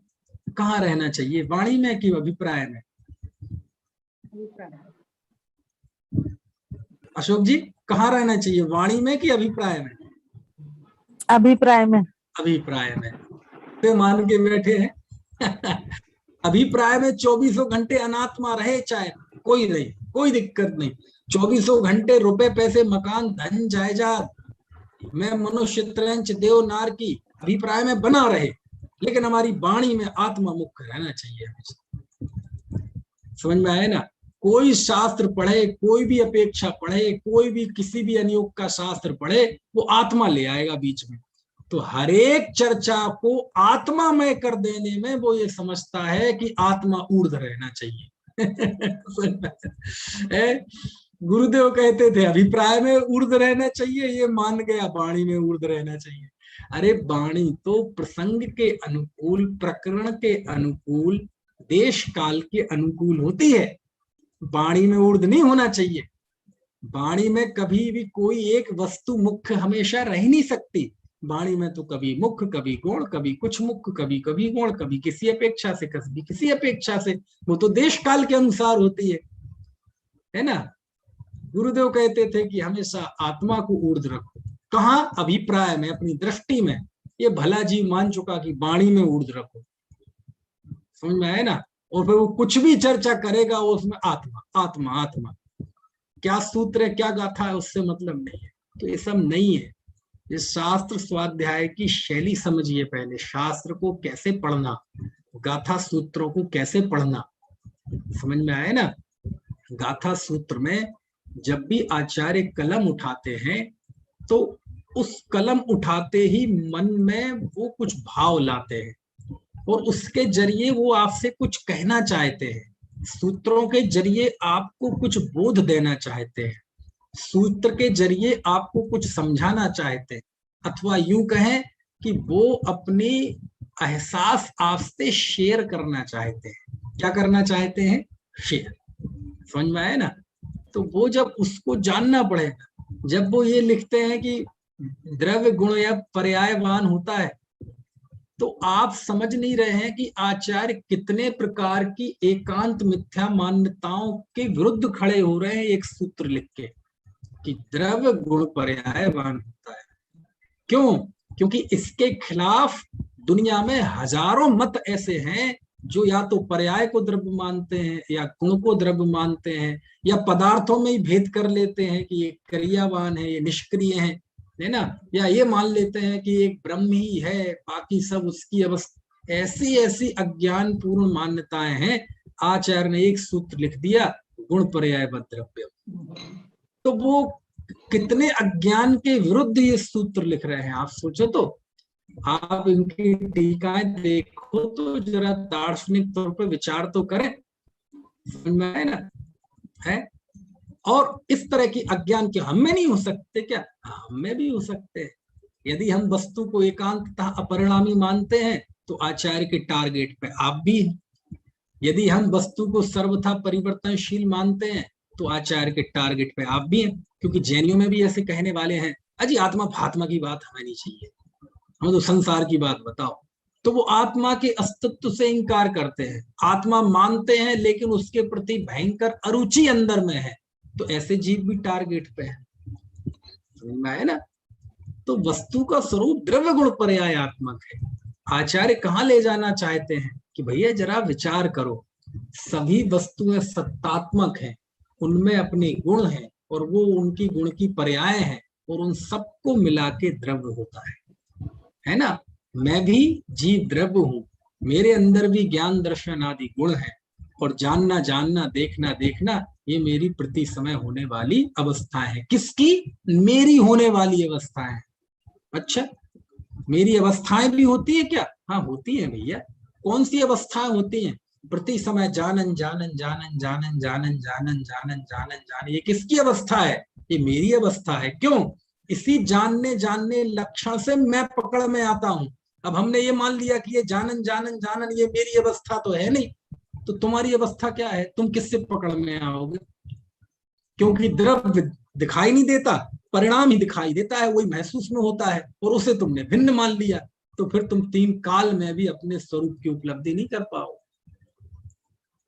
कहाँ रहना चाहिए? वाणी में कि अभिप्राय में? अशोक जी, कहाँ रहना चाहिए, वाणी में कि अभिप्राय में? अभिप्राय में। अभिप्राय में तो मान के बैठे हैं। अभिप्राय में 24 घंटे अनात्मा रहे, चाहे कोई नहीं, कोई दिक्कत नहीं। 24 घंटे रुपए पैसे मकान धन जायदाद में मनुष्य त्रंच देव नार की अभिप्राय में बना रहे, लेकिन हमारी वाणी में आत्मा मुख्य रहना चाहिए। समझ में आए ना? कोई शास्त्र पढ़े, कोई भी अपेक्षा पढ़े, कोई भी किसी भी अनुयोग का शास्त्र पढ़े, वो आत्मा ले आएगा बीच में। तो हर एक चर्चा को आत्मामय कर देने में वो ये समझता है कि आत्मा ऊर्ध्व रहना चाहिए। गुरुदेव कहते थे अभिप्राय में ऊर्ध्व रहना चाहिए, ये मान गया वाणी में ऊर्ध्व रहना चाहिए। अरे वाणी तो प्रसंग के अनुकूल, प्रकरण के अनुकूल, देश काल के अनुकूल होती है। वाणी में ऊर्ध्व नहीं होना चाहिए। वाणी में कभी भी कोई एक वस्तु मुख्य हमेशा रह नहीं सकती। वाणी में तो कभी मुख्य, कभी गौण, कभी कुछ मुख्य, कभी कभी गौण, कभी किसी अपेक्षा से, कभी किसी अपेक्षा से। वो तो देश काल के अनुसार होती है ना? गुरुदेव कहते थे कि हमेशा आत्मा को ऊर्ध्व रखो। कहाँ? अभिप्राय में, अपनी दृष्टि में। ये भला जीव मान चुका कि वाणी में ऊर्ध्व रखो। समझ में आए ना? और फिर वो कुछ भी चर्चा करेगा वो उसमें आत्मा आत्मा आत्मा, क्या सूत्र है, क्या गाथा है, उससे मतलब नहीं है। तो ये सब नहीं है। ये शास्त्र स्वाध्याय की शैली समझिए। पहले शास्त्र को कैसे पढ़ना, गाथा सूत्रों को कैसे पढ़ना। समझ में आए ना? गाथा सूत्र में जब भी आचार्य कलम उठाते हैं तो उस कलम उठाते ही मन में वो कुछ भाव लाते हैं और उसके जरिए वो आपसे कुछ कहना चाहते हैं। सूत्रों के जरिए आपको कुछ बोध देना चाहते हैं, सूत्र के जरिए आपको कुछ समझाना चाहते हैं, अथवा यूं कहें कि वो अपनी एहसास आपसे शेयर करना चाहते हैं। क्या करना चाहते हैं? शेयर। समझ में आया ना? तो वो जब उसको जानना पड़ेगा। जब वो ये लिखते हैं कि द्रव्य गुण या पर्यायवान होता है, तो आप समझ नहीं रहे हैं कि आचार्य कितने प्रकार की एकांत मिथ्या मान्यताओं के विरुद्ध खड़े हो रहे हैं एक सूत्र लिख के कि द्रव्य गुण पर्यायवान होता है। क्यों? क्योंकि इसके खिलाफ दुनिया में हजारों मत ऐसे हैं जो या तो पर्याय को द्रव्य मानते हैं या गुण को द्रव्य मानते हैं, या पदार्थों में ही भेद कर लेते हैं कि ये क्रियावान है, ये निष्क्रिय है ना, या ये मान लेते हैं कि एक ब्रह्म ही है, बाकी सब उसकी अवस्था। ऐसी ऐसी अज्ञान पूर्ण मान्यताएं हैं। आचार्य ने एक सूत्र लिख दिया, गुण पर्याय द्रव्य। तो वो कितने अज्ञान के विरुद्ध ये सूत्र लिख रहे हैं, आप सोचो तो। आप इनकी टीकाएं देखो तो जरा दार्शनिक तौर पर विचार तो करें। समझ में आए ना? है। और इस तरह की अज्ञान के हम में नहीं हो सकते क्या? हम में भी हो सकते हैं। यदि हम वस्तु को एकांततः अपरिणामी मानते हैं तो आचार्य के टारगेट पे आप भी हैं। यदि हम वस्तु को सर्वथा परिवर्तनशील मानते हैं तो आचार्य के टारगेट पे आप भी हैं। क्योंकि जैनियों में भी ऐसे कहने वाले हैं, अजी आत्मा फात्मा की बात हमें नहीं चाहिए, हमें तो संसार की बात बताओ। तो वो आत्मा के अस्तित्व से इंकार करते हैं। आत्मा मानते हैं लेकिन उसके प्रति भयंकर अरुचि अंदर में है। तो ऐसे जीव भी टारगेट पे है, समझ में आया ना। तो वस्तु का स्वरूप द्रव्य गुण पर्यायात्मक है। आचार्य कहाँ ले जाना चाहते हैं कि भैया जरा विचार करो, सभी वस्तुएं सत्तात्मक हैं, उनमें अपने गुण हैं और वो उनकी गुण की पर्याय हैं, और उन सबको मिला के द्रव्य होता है ना। मैं भी जीव द्रव्य हूं, मेरे अंदर भी ज्ञान दर्शन आदि गुण है, और जानना जानना देखना देखना ये मेरी प्रति समय होने वाली अवस्था है। किसकी? मेरी होने वाली अवस्था है। अच्छा, मेरी अवस्थाएं भी होती है क्या? हाँ होती है भैया। कौन सी अवस्थाएं होती हैं? प्रति समय जानन जानन जानन जानन जानन जानन जानन जानन जान, ये किसकी अवस्था है? ये मेरी अवस्था है। क्यों? इसी जानने जानने लक्षण से मैं पकड़ में आता हूं। अब हमने ये मान लिया कि ये जानन जानन जानन ये मेरी अवस्था तो है नहीं, तो तुम्हारी अवस्था क्या है? तुम किससे पकड़ में आओगे? क्योंकि द्रव्य दिखाई नहीं देता, परिणाम ही दिखाई देता है, वही महसूस में होता है, और उसे तुमने भिन्न मान लिया, तो फिर तुम तीन काल में भी अपने स्वरूप की उपलब्धि नहीं कर पाओ।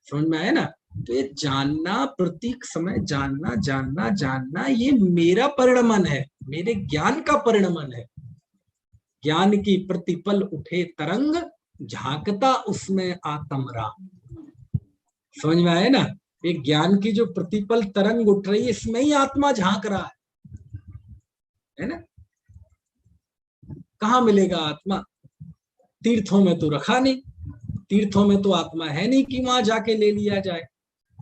समझ में आया ना। तो ये जानना, प्रत्येक समय जानना जानना जानना, ये मेरा परिणमन है, मेरे ज्ञान का परिणमन है। ज्ञान की प्रतिपल उठे तरंग, झांकता उसमें आत्म राम। समझ में आया ना। एक ज्ञान की जो प्रतिपल तरंग उठ रही है, इसमें ही आत्मा झांक रहा है ना। कहाँ मिलेगा आत्मा? तीर्थों में तो रखा नहीं, तीर्थों में तो आत्मा है नहीं कि वहां जाके ले लिया जाए,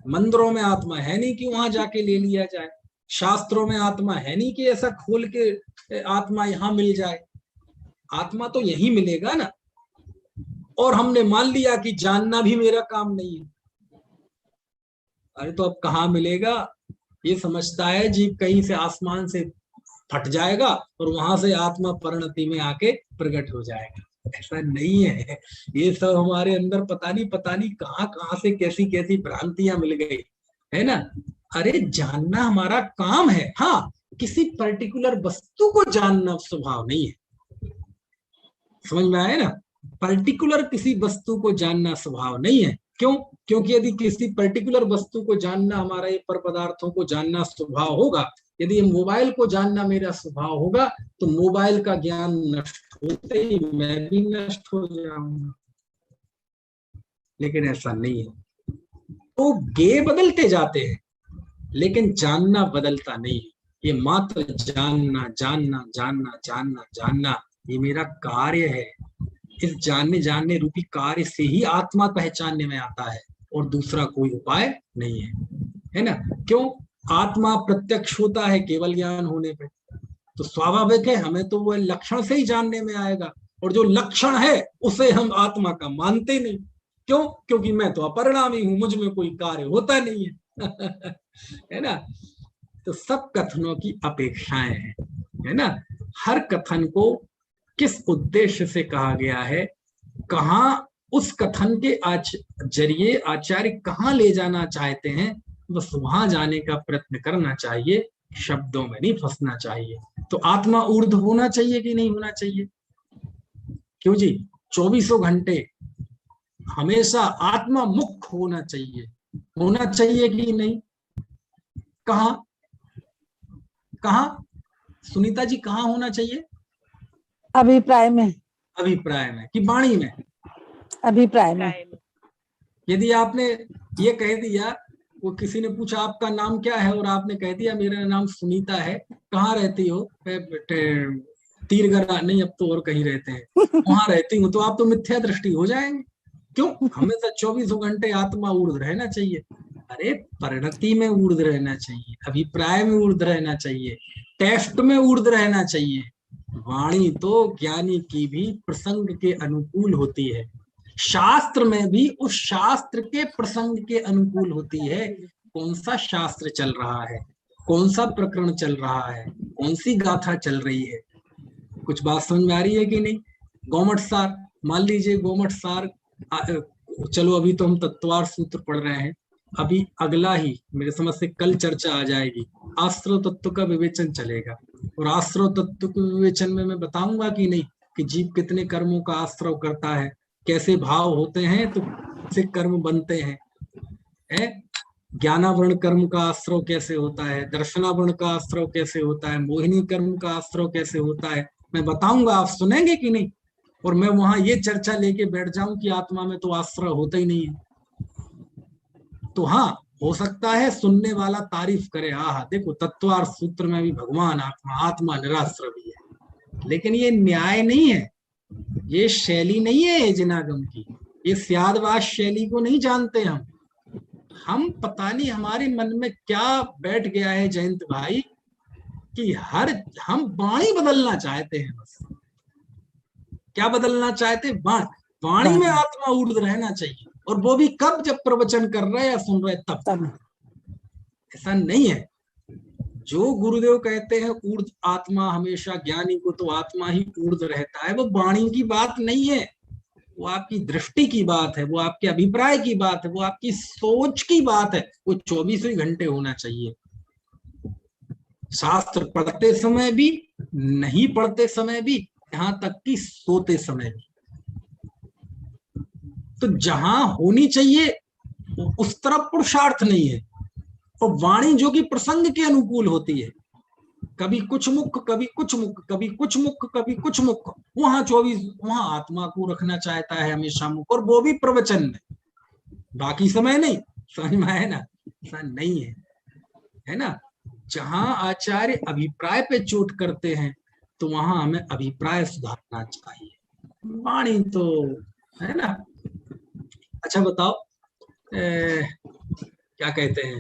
मंदिरों में आत्मा है नहीं कि वहां जाके ले लिया जाए, शास्त्रों में आत्मा है नहीं कि ऐसा खोल के आत्मा यहां मिल जाए। आत्मा तो यही मिलेगा ना। और हमने मान लिया कि जानना भी मेरा काम नहीं है। अरे तो अब कहाँ मिलेगा? ये समझता है जीव कहीं से आसमान से फट जाएगा और वहां से आत्मा परिणति में आके प्रकट हो जाएगा। ऐसा नहीं है। ये सब हमारे अंदर पता नहीं कहाँ से कैसी कैसी भ्रांतियां मिल गई है ना। अरे जानना हमारा काम है, हाँ, किसी पर्टिकुलर वस्तु को जानना स्वभाव नहीं है। समझ में आया ना। पर्टिकुलर किसी वस्तु को जानना स्वभाव नहीं है। क्यों? क्योंकि यदि किसी पर्टिकुलर वस्तु को जानना हमारा, ये पर पदार्थों को जानना स्वभाव होगा, यदि मोबाइल को जानना मेरा स्वभाव होगा, तो मोबाइल का ज्ञान नष्ट होते ही मैं भी नष्ट हो जाऊंगा। लेकिन ऐसा नहीं है। तो गे बदलते जाते हैं लेकिन जानना बदलता नहीं है। ये मात्र जानना जानना जानना जानना जानना, ये मेरा कार्य है। इस जानने जानने रूपी कार्य से ही आत्मा पहचानने में आता है, और दूसरा कोई उपाय नहीं है ना। क्यों? आत्मा प्रत्यक्ष होता है केवल ज्ञान होने पे, तो स्वाभाविक है हमें तो वो लक्षण से ही जानने में आएगा, और जो लक्षण है उसे हम आत्मा का मानते नहीं। क्यों? क्योंकि मैं तो अपरिणामी हूं, मुझ में कोई कार्य होता नहीं है है ना। तो सब कथनों की अपेक्षाएं हैं, है ना। हर कथन को किस उद्देश्य से कहा गया है, कहाँ उस कथन के जरिए आचार्य कहाँ ले जाना चाहते हैं, बस वहां जाने का प्रयत्न करना चाहिए, शब्दों में नहीं फंसना चाहिए। तो आत्मा ऊर्ध्व होना चाहिए कि नहीं होना चाहिए? क्यों जी? 24 घंटे हमेशा आत्मा मुक्त होना चाहिए कि नहीं? कहाँ कहाँ सुनीता जी, कहाँ होना चाहिए? अभिप्राय में। अभिप्राय में कि वाणी में? अभिप्राय में। यदि आपने ये कह दिया, वो किसी ने पूछा आपका नाम क्या है, और आपने कह दिया मेरा नाम सुनीता है, कहाँ रहती हो? तीरगरा नहीं, अब तो और कहीं रहते हैं, वहां रहती हूँ, तो आप तो मिथ्या दृष्टि हो जाएंगे। क्यों? हमेशा 24 घंटे आत्मा ऊर्ध्व रहना चाहिए। अरे परिणति में ऊर्ध्व रहना चाहिए, अभिप्राय में ऊर्ध्व रहना चाहिए, टेस्ट में ऊर्ध्व रहना चाहिए। वाणी तो ज्ञानी की भी प्रसंग के अनुकूल होती है, शास्त्र में भी उस शास्त्र के प्रसंग के अनुकूल होती है। कौन सा शास्त्र चल रहा है, कौन सा प्रकरण चल रहा है, कौन सी गाथा चल रही है, कुछ बात समझ में आ रही है कि नहीं? गोमट सार, मान लीजिए गोमट सार, चलो अभी तो हम तत्वार सूत्र पढ़ रहे हैं, अभी अगला ही मेरे समझ से कल चर्चा आ जाएगी, आश्रय तत्व का विवेचन चलेगा, और आश्रय तत्व के विवेचन में मैं बताऊंगा कि नहीं कि जीव कितने कर्मों का आश्रय करता है, कैसे भाव होते हैं तो कैसे कर्म बनते हैं, है ज्ञानावरण कर्म का आश्रय कैसे होता है, दर्शनावरण का आश्रय कैसे होता है, मोहिनी कर्म का आश्रय कैसे होता है, मैं बताऊंगा, आप सुनेंगे कि नहीं? और मैं वहां ये चर्चा लेके बैठ जाऊं कि आत्मा में तो आश्रय होता ही नहीं है, तो हाँ हो सकता है सुनने वाला तारीफ करे, हाँ देखो तत्वार्थ सूत्र में भी भगवान आत्मा, आत्मा निराश्रय भी है। लेकिन ये न्याय नहीं है, ये शैली नहीं है एजनागम की, ये स्यादवास शैली को नहीं जानते हम पता नहीं हमारे मन में क्या बैठ गया है जयंत भाई कि हम वाणी बदलना चाहते हैं, बस क्या बदलना चाहते, वाणी में आत्मा ऊर्ध रहना चाहिए, और वो भी कब, जब प्रवचन कर रहे या सुन रहे तब। ऐसा नहीं है, जो गुरुदेव कहते हैं ऊर्ध आत्मा, हमेशा ज्ञानी को तो आत्मा ही ऊर्ध रहता है, वो वाणी की बात नहीं है, वो आपकी दृष्टि की बात है, वो आपके अभिप्राय की बात है, वो आपकी सोच की बात है, वो 24 घंटे होना चाहिए, शास्त्र पढ़ते समय भी, नहीं पढ़ते समय भी, यहां तक कि सोते समय भी। तो जहां होनी चाहिए उस तरफ पुरुषार्थ नहीं है, और वाणी जो कि प्रसंग के अनुकूल होती है, कभी कुछ मुख, कभी कुछ मुख, कभी कुछ मुख, कभी कुछ मुख, वहां 24, वहां आत्मा को रखना चाहता है हमेशा मुख, और वो भी प्रवचन में, बाकी समय नहीं। समझ में आया ना? ऐसा नहीं है, है ना? जहां आचार्य अभिप्राय पे चोट करते हैं तो वहां हमें अभिप्राय सुधारना चाहिए, वाणी तो, है ना? अच्छा बताओ, क्या कहते हैं,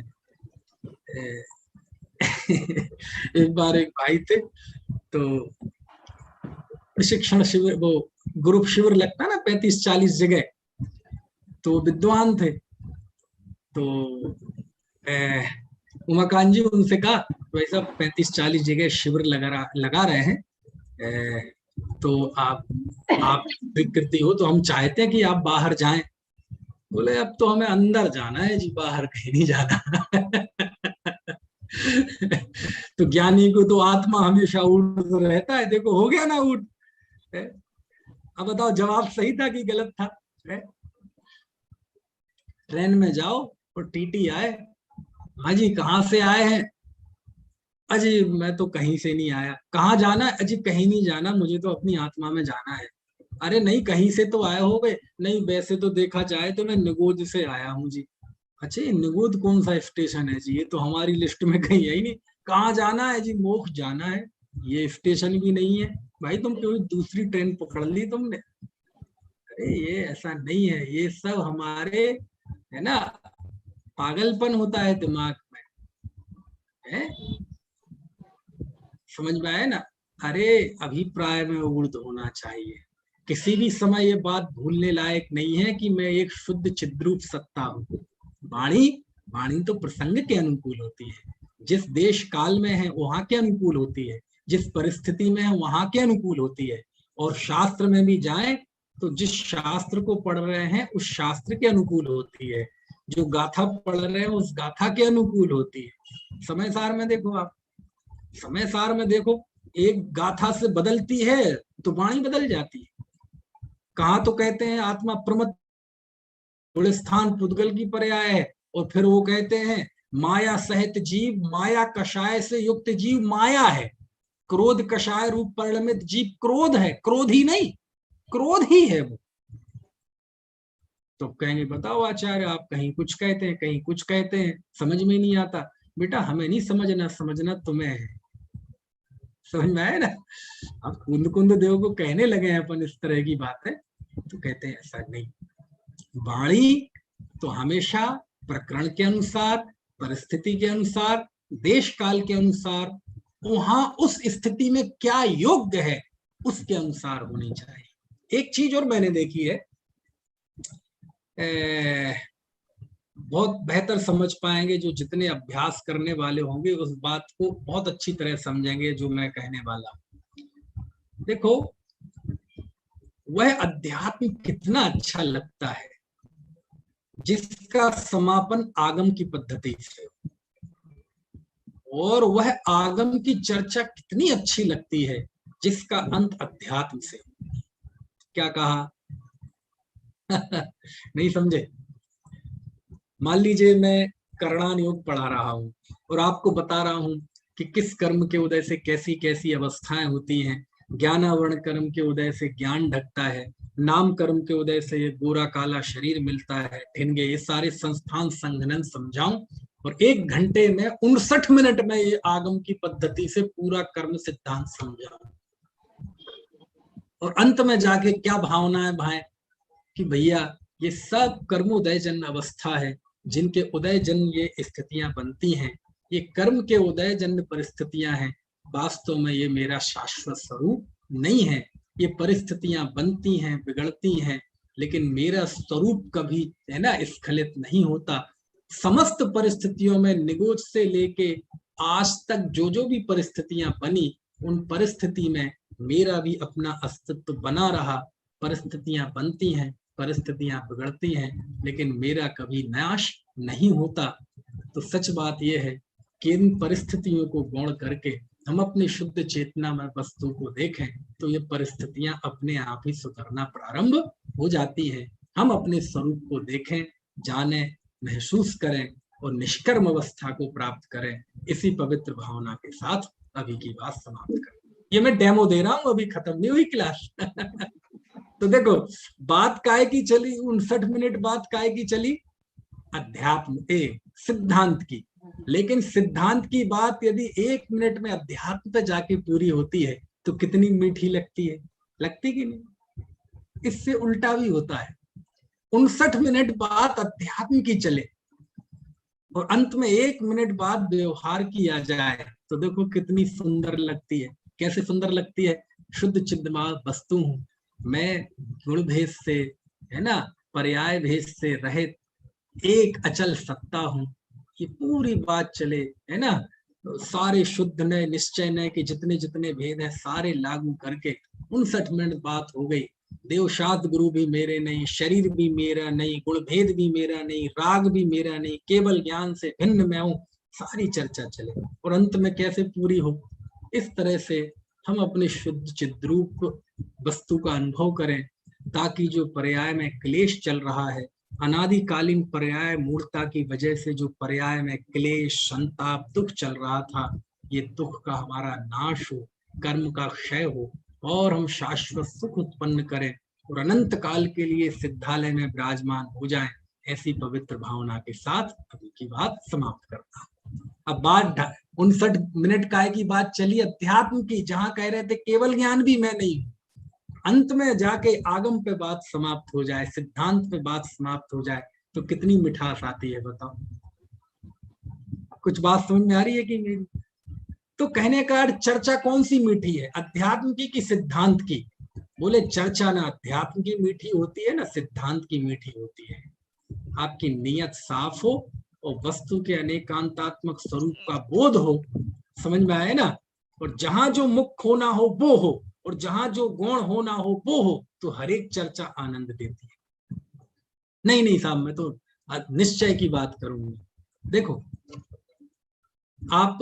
एक बार एक भाई थे, तो प्रशिक्षण शिविर, वो ग्रुप शिविर लगता है ना 35-40 जगह, तो विद्वान थे, तो उमाकांत जी उनसे कहा वैसा 35-40 जगह शिविर लगा रहे हैं, तो आप विकृति हो तो हम चाहते हैं कि आप बाहर जाएं। बोले अब तो हमें अंदर जाना है जी, बाहर कहीं नहीं जाना। तो ज्ञानी को तो आत्मा हमेशा ऊर्ध रहता है, देखो हो गया ना ऊर्ध। अब बताओ जवाब सही था कि गलत था? ट्रेन में जाओ और टीटी आए, हाँ जी कहाँ से आए हैं? अजी मैं तो कहीं से नहीं आया। कहाँ जाना है? अजी कहीं नहीं जाना, मुझे तो अपनी आत्मा में जाना है। अरे नहीं कहीं से तो आए हो गए। नहीं वैसे तो देखा जाए तो मैं निगोद से आया हूँ जी। अच्छा ये निगोद कौन सा स्टेशन है जी? ये तो हमारी लिस्ट में कहीं है ही नहीं। कहाँ जाना है जी? मोक्ष जाना है। ये स्टेशन भी नहीं है भाई, तुम कोई दूसरी ट्रेन पकड़ ली तुमने। अरे ये ऐसा नहीं है, ये सब हमारे, है ना, पागलपन होता है दिमाग में, है? समझ में आया ना? अरे अभिप्राय में ऊर्ध होना चाहिए, किसी भी समय ये बात भूलने लायक नहीं है कि मैं एक शुद्ध चिद्रूप सत्ता हूँ। वाणी, वाणी तो प्रसंग के अनुकूल होती है, जिस देश काल में है वहां के अनुकूल होती है, जिस परिस्थिति में है वहां के अनुकूल होती है। और शास्त्र में भी जाए तो जिस शास्त्र को पढ़ रहे हैं उस शास्त्र के अनुकूल होती है, जो गाथा पढ़ रहे हैं उस गाथा के अनुकूल होती है। समय सार में देखो आप, समय सार में देखो, एक गाथा से बदलती है तो वाणी बदल जाती है। कहाँ तो कहते हैं आत्मा प्रमत स्थान पुद्गल की पर्याय है, और फिर वो कहते हैं माया सहित जीव, माया कषाय से युक्त जीव माया है, क्रोध कषाय रूप परिणमित जीव क्रोध है, क्रोध ही नहीं, क्रोध ही है वो। तो कहेंगे बताओ आचार्य आप कहीं कुछ कहते हैं कहीं कुछ कहते हैं, समझ में नहीं आता। बेटा हमें नहीं समझना, समझना तुम्हें है। समझ में आया ना? अब कुंद कुंद देव को कहने लगे हैं अपन इस तरह की बात है, तो कहते हैं ऐसा नहीं, वाणी तो हमेशा प्रकरण के अनुसार, परिस्थिति के अनुसार, देश काल के अनुसार, वहां उस स्थिति में क्या योग्य है उसके अनुसार होनी चाहिए। एक चीज और मैंने देखी है, बहुत बेहतर समझ पाएंगे जो जितने अभ्यास करने वाले होंगे, उस बात को बहुत अच्छी तरह समझेंगे जो मैं कहने वाला हूं। देखो वह अध्यात्म कितना अच्छा लगता है जिसका समापन आगम की पद्धति से, और वह आगम की चर्चा कितनी अच्छी लगती है जिसका अंत अध्यात्म से। क्या कहा? नहीं समझे? मान लीजिए मैं करणान योग पढ़ा रहा हूं और आपको बता रहा हूं कि किस कर्म के उदय से कैसी कैसी अवस्थाएं होती हैं। ज्ञानावरण कर्म के उदय से ज्ञान ढकता है, नाम कर्म के उदय से ये गोरा काला शरीर मिलता है, ढिनगे, ये सारे संस्थान संघनन समझाऊं और 1 घंटे में 59 मिनट में ये आगम की पद्धति से पूरा कर्म सिद्धांत समझाऊं और अंत में जाके क्या भावनाएं भाए कि भैया ये सब कर्मोदय जन्य अवस्था है, जिनके उदय जन्य ये स्थितियां बनती हैं, ये कर्म के उदय जन्य परिस्थितियां हैं। वास्तव में ये मेरा शाश्वत स्वरूप नहीं है। ये परिस्थितियां बनती हैं, बिगड़ती हैं, लेकिन मेरा स्वरूप कभी है ना स्खलित नहीं होता। समस्त परिस्थितियों में निगोज से लेके आज तक जो जो भी परिस्थितियां बनी, उन परिस्थिति में मेरा भी अपना अस्तित्व बना रहा। परिस्थितियां बनती हैं, परिस्थितियां बिगड़ती हैं, लेकिन मेरा कभी नाश नहीं होता। तो सच बात यह है कि इन परिस्थितियों को गौण करके हम अपनी शुद्ध चेतना में वस्तु को देखें तो ये परिस्थितियां अपने आप ही सुधरना प्रारंभ हो जाती हैं। हम अपने स्वरूप को देखें, जाने, महसूस करें और निष्कर्म अवस्था को प्राप्त करें। इसी पवित्र भावना के साथ अभी की बात समाप्त करें। ये मैं डेमो दे रहा हूं, अभी खत्म नहीं हुई क्लास। तो देखो बात काय की चली, 59 मिनट बात काय की चली, अध्यात्म सिद्धांत की। लेकिन सिद्धांत की बात यदि 1 मिनट में अध्यात्म पे जाके पूरी होती है तो कितनी मीठी लगती है, लगती कि नहीं? इससे उल्टा भी होता है। 59 मिनट बात अध्यात्म की चले और अंत में 1 मिनट बाद व्यवहार किया जाए तो देखो कितनी सुंदर लगती है। कैसे सुंदर लगती है? शुद्ध चिद्भाव वस्तु हूं मैं, गुण भेद से है ना, पर्याय भेद से रहित एक अचल सत्ता हूं। ये पूरी बात चले है ना, तो सारे शुद्ध नए निश्चय नए के जितने जितने भेद है सारे लागू करके 59 मिनट बात हो गई। देवशाद गुरु भी मेरे नहीं, शरीर भी मेरा नहीं, गुण भेद भी मेरा नहीं, राग भी मेरा नहीं, केवल ज्ञान से भिन्न मैं हूं। सारी चर्चा चले और अंत में कैसे पूरी हो? इस तरह से हम अपने शुद्ध चिद्रूप वस्तु का अनुभव करें, ताकि जो पर्याय में क्लेश चल रहा है, अनादिकालीन पर्याय मूर्ता की वजह से जो पर्याय में क्लेश, संताप, दुख चल रहा था, ये दुख का हमारा नाश हो, कर्म का क्षय हो और हम शाश्वत सुख उत्पन्न करें और अनंत काल के लिए सिद्धालय में विराजमान हो जाएं। ऐसी पवित्र भावना के साथ अभी की बात समाप्त करता हूं। अब बात 59 मिनट काय की बात चली अध्यात्म की, जहां कह रहे थे केवल ज्ञान भी मैं नहीं हूं। अंत में जाके आगम पे बात समाप्त हो जाए, सिद्धांत पे बात समाप्त हो जाए तो कितनी मिठास आती है, बताओ। कुछ बात समझ में आ रही है कि नहीं? तो कहने का चर्चा कौन सी मीठी है, अध्यात्म की कि सिद्धांत की? बोले चर्चा ना अध्यात्म की मीठी होती है ना सिद्धांत की मीठी होती है। आपकी नीयत साफ हो और वस्तु के अनेकांतात्मक स्वरूप का बोध हो, समझ में आए ना? और जहां जो मुख होना हो वो हो और जहां जो गौण होना हो वो हो, तो हर एक चर्चा आनंद देती है। नहीं नहीं साहब, मैं तो निश्चय की बात करूंगा। देखो आप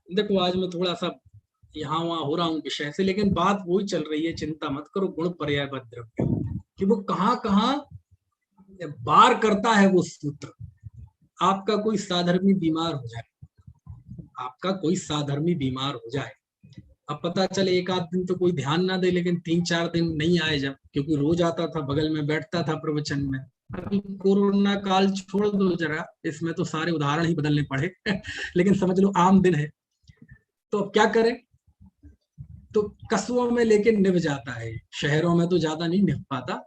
देखो, आज मैं थोड़ा सा यहाँ वहां हो रहा हूँ विषय से, लेकिन बात वही चल रही है, चिंता मत करो। गुण पर्याय द्रव्य कि वो कहाँ कहाँ बार करता है वो सूत्र। आपका कोई साधर्मी बीमार हो जाए, आपका कोई साधर्मी बीमार हो जाए, अब पता चले एक आध दिन तो कोई ध्यान ना दे, लेकिन 3-4 दिन नहीं आए जब, क्योंकि रोज आता था, बगल में बैठता था प्रवचन में। अभी कोरोना काल छोड़ दो जरा, इसमें तो सारे उदाहरण ही बदलने पड़े। लेकिन समझ लो आम दिन है, तो अब क्या करें? तो कस्बों में लेके निभ जाता है, शहरों में तो ज्यादा नहीं निभ पाता।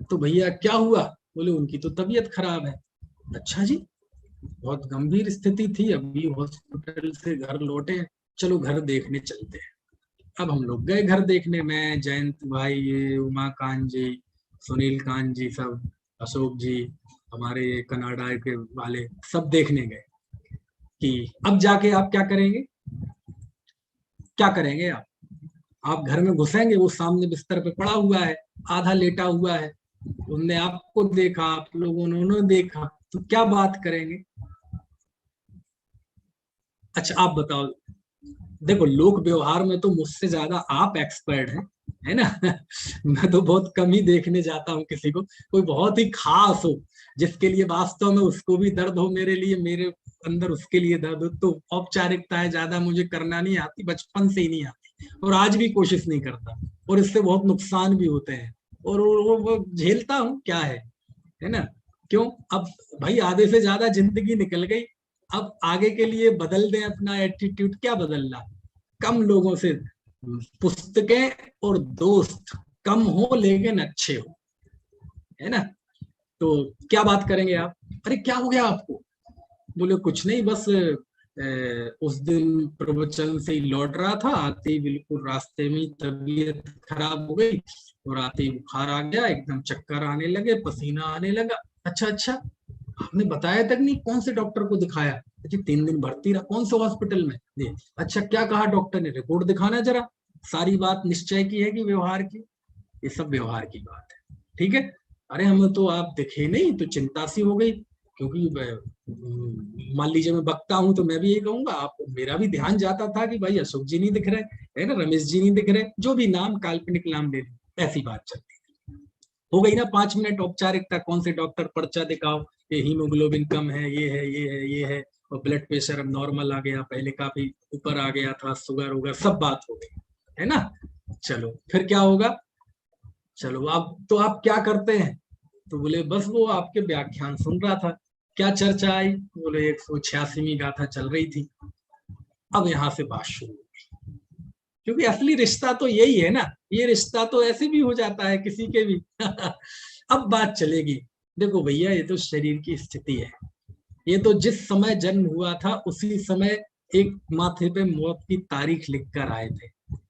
तो भैया क्या हुआ? बोले उनकी तो तबीयत खराब है। अच्छा जी, बहुत गंभीर स्थिति थी, अभी हॉस्पिटल से घर लौटे, चलो घर देखने चलते हैं। अब हम लोग गए घर देखने में, जयंत भाई, ये उमाकांत जी, सुनील कांत जी, सब, अशोक जी, हमारे कनाडा के वाले, सब देखने गए कि अब जाके आप क्या करेंगे, क्या करेंगे आप घर में घुसेंगे, वो सामने बिस्तर पे पड़ा हुआ है, आधा लेटा हुआ है, उनने आपको देखा, आप लोगों ने उन्होंने देखा, तो क्या बात करेंगे? अच्छा आप बताओ। देखो लोक व्यवहार में तो मुझसे ज्यादा आप एक्सपर्ट हैं, है ना। मैं तो बहुत कम ही देखने जाता हूँ किसी को, कोई बहुत ही खास हो जिसके लिए वास्तव में उसको भी दर्द हो, मेरे लिए, मेरे अंदर उसके लिए दर्द हो, तो औपचारिकताएं ज्यादा मुझे करना नहीं आती, बचपन से ही नहीं आती, और आज भी कोशिश नहीं करता, और इससे बहुत नुकसान भी होते हैं, और वो झेलता हूँ, क्या है ना। क्यों? अब भाई आधे से ज्यादा जिंदगी निकल गई, अब आगे के लिए बदल दें अपना एटीट्यूड, क्या बदलना, कम लोगों से पुस्तकें और दोस्त कम हो लेकिन अच्छे हो, है ना। तो क्या बात करेंगे आप? अरे क्या हो गया आपको? बोले कुछ नहीं, बस उस दिन प्रवचन से ही लौट रहा था, आते ही बिल्कुल रास्ते में ही तबीयत खराब हो गई, और आते ही बुखार आ गया, एकदम चक्कर आने लगे, पसीना आने लगा। अच्छा अच्छा, आपने बताया तक नहीं कौन से डॉक्टर को दिखाया? अच्छा 3 दिन भर्ती रहा, कौन से हॉस्पिटल में? अच्छा क्या कहा डॉक्टर ने? रिपोर्ट दिखाना जरा। सारी बात निश्चय की है कि व्यवहार की? ये सब व्यवहार की बात है, ठीक है। अरे हमें तो आप दिखे नहीं, तो चिंता सी हो गई, क्योंकि मान लीजिए मैं बकता हूं तो मैं भी यही कहूंगा, आप, मेरा भी ध्यान जाता था कि भाई अशोक जी नहीं दिख रहे, है ना, रमेश जी नहीं दिख रहे, जो भी नाम काल्पनिक नाम ले लो, ऐसी बात चलती थी। हो गई ना 5 मिनट औपचारिकता, कौन से डॉक्टर, पर्चा दिखाओ, ये हीमोग्लोबिन कम है, ये है, ये है, ये है, और ब्लड प्रेशर अब नॉर्मल आ गया, पहले काफी ऊपर आ गया था, शुगर होगा, सब बात हो गई, है ना। चलो फिर क्या होगा? चलो अब तो आप क्या करते हैं? तो बोले बस वो आपके व्याख्यान सुन रहा था। क्या चर्चा आई? बोले 186वीं गाथा चल रही थी। अब यहाँ से बात शुरू हुई, क्योंकि असली रिश्ता तो यही है ना, ये रिश्ता तो ऐसे भी हो जाता है किसी के भी। अब बात चलेगी। देखो भैया, ये तो शरीर की स्थिति है, ये तो जिस समय जन्म हुआ था उसी समय एक माथे पे मौत की तारीख लिख कर आए थे।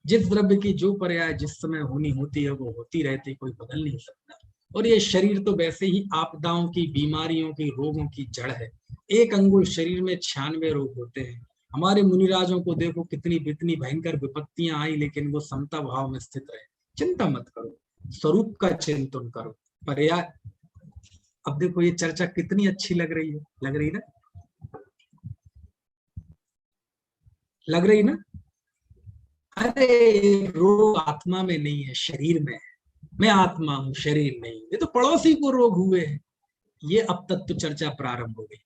जिस द्रव्य की जो पर्याय जिस समय होनी होती है वो होती रहती, कोई बदल नहीं सकता। और ये शरीर तो वैसे ही आपदाओं की, बीमारियों की, रोगों की जड़ है। एक अंगुल शरीर में 96 रोग होते हैं। हमारे मुनिराजों को देखो, कितनी कितनी भयंकर विपत्तियां आई, लेकिन वो समता भाव में स्थित रहे। चिंता मत करो, स्वरूप का चिंतन करो, पर्याय। अब देखो ये चर्चा कितनी अच्छी लग रही है, लग रही ना, लग रही ना। अरे रोग आत्मा में नहीं है, शरीर में है। मैं आत्मा हूं, शरीर नहीं। ये तो पड़ोसी को रोग हुए हैं। ये अब तक तो चर्चा प्रारंभ हो गई।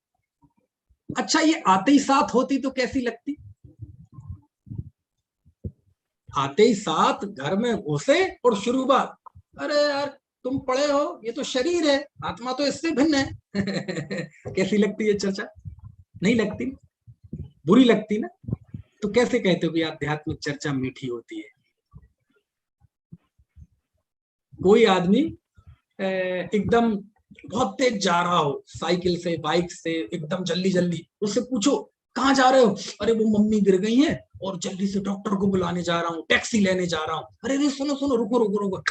अच्छा ये आते ही साथ होती तो कैसी लगती? आते ही साथ घर में घुसे और शुरुआत, अरे यार तुम पढ़े हो, ये तो शरीर है, आत्मा तो इससे भिन्न है। कैसी लगती है चर्चा? नहीं लगती, बुरी लगती ना। तो कैसे कहते हो कि आध्यात्मिक चर्चा मीठी होती है? कोई आदमी एकदम बहुत तेज जा रहा हो, साइकिल से, बाइक से, एकदम जल्दी जल्दी, उससे पूछो कहाँ जा रहे हो? अरे वो मम्मी गिर गई है और जल्दी से डॉक्टर को बुलाने जा रहा हूँ, टैक्सी लेने जा रहा हूँ। अरे रे सुनो सुनो, रुको रुको रुको,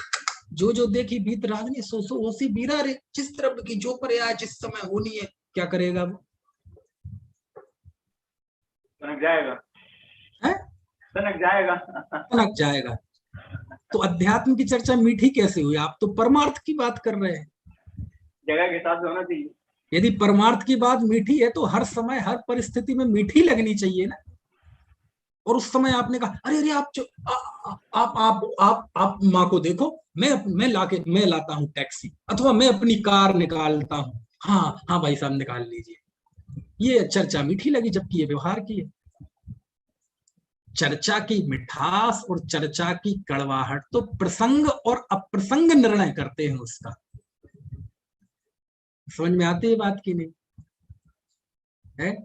जो जो देखी बीत रागनी, सो सो ओसी बीरा रे, जिस तरफ की जो पर्याय जिस समय होनी है। क्या करेगा वो? सनक जाएगा, है? सनक जाएगा, सनक जाएगा। तो अध्यात्म की चर्चा मीठी कैसे हुई? आप तो परमार्थ की बात कर रहे हैं। जगह के हिसाब से होना चाहिए। यदि परमार्थ की बात मीठी है तो हर समय हर परिस्थिति में मीठी लगनी चाहिए ना। और उस समय आपने कहा अरे अरे आप आप माँ को देखो, मैं लाता हूँ टैक्सी, अथवा मैं अपनी कार निकालता हूँ। हाँ हाँ भाई साहब निकाल लीजिए। ये चर्चा मीठी लगी, जबकि ये व्यवहार की है। चर्चा की मिठास और चर्चा की कड़वाहट तो प्रसंग और अप्रसंग निर्णय करते हैं उसका। समझ में आती है बात की नहीं है?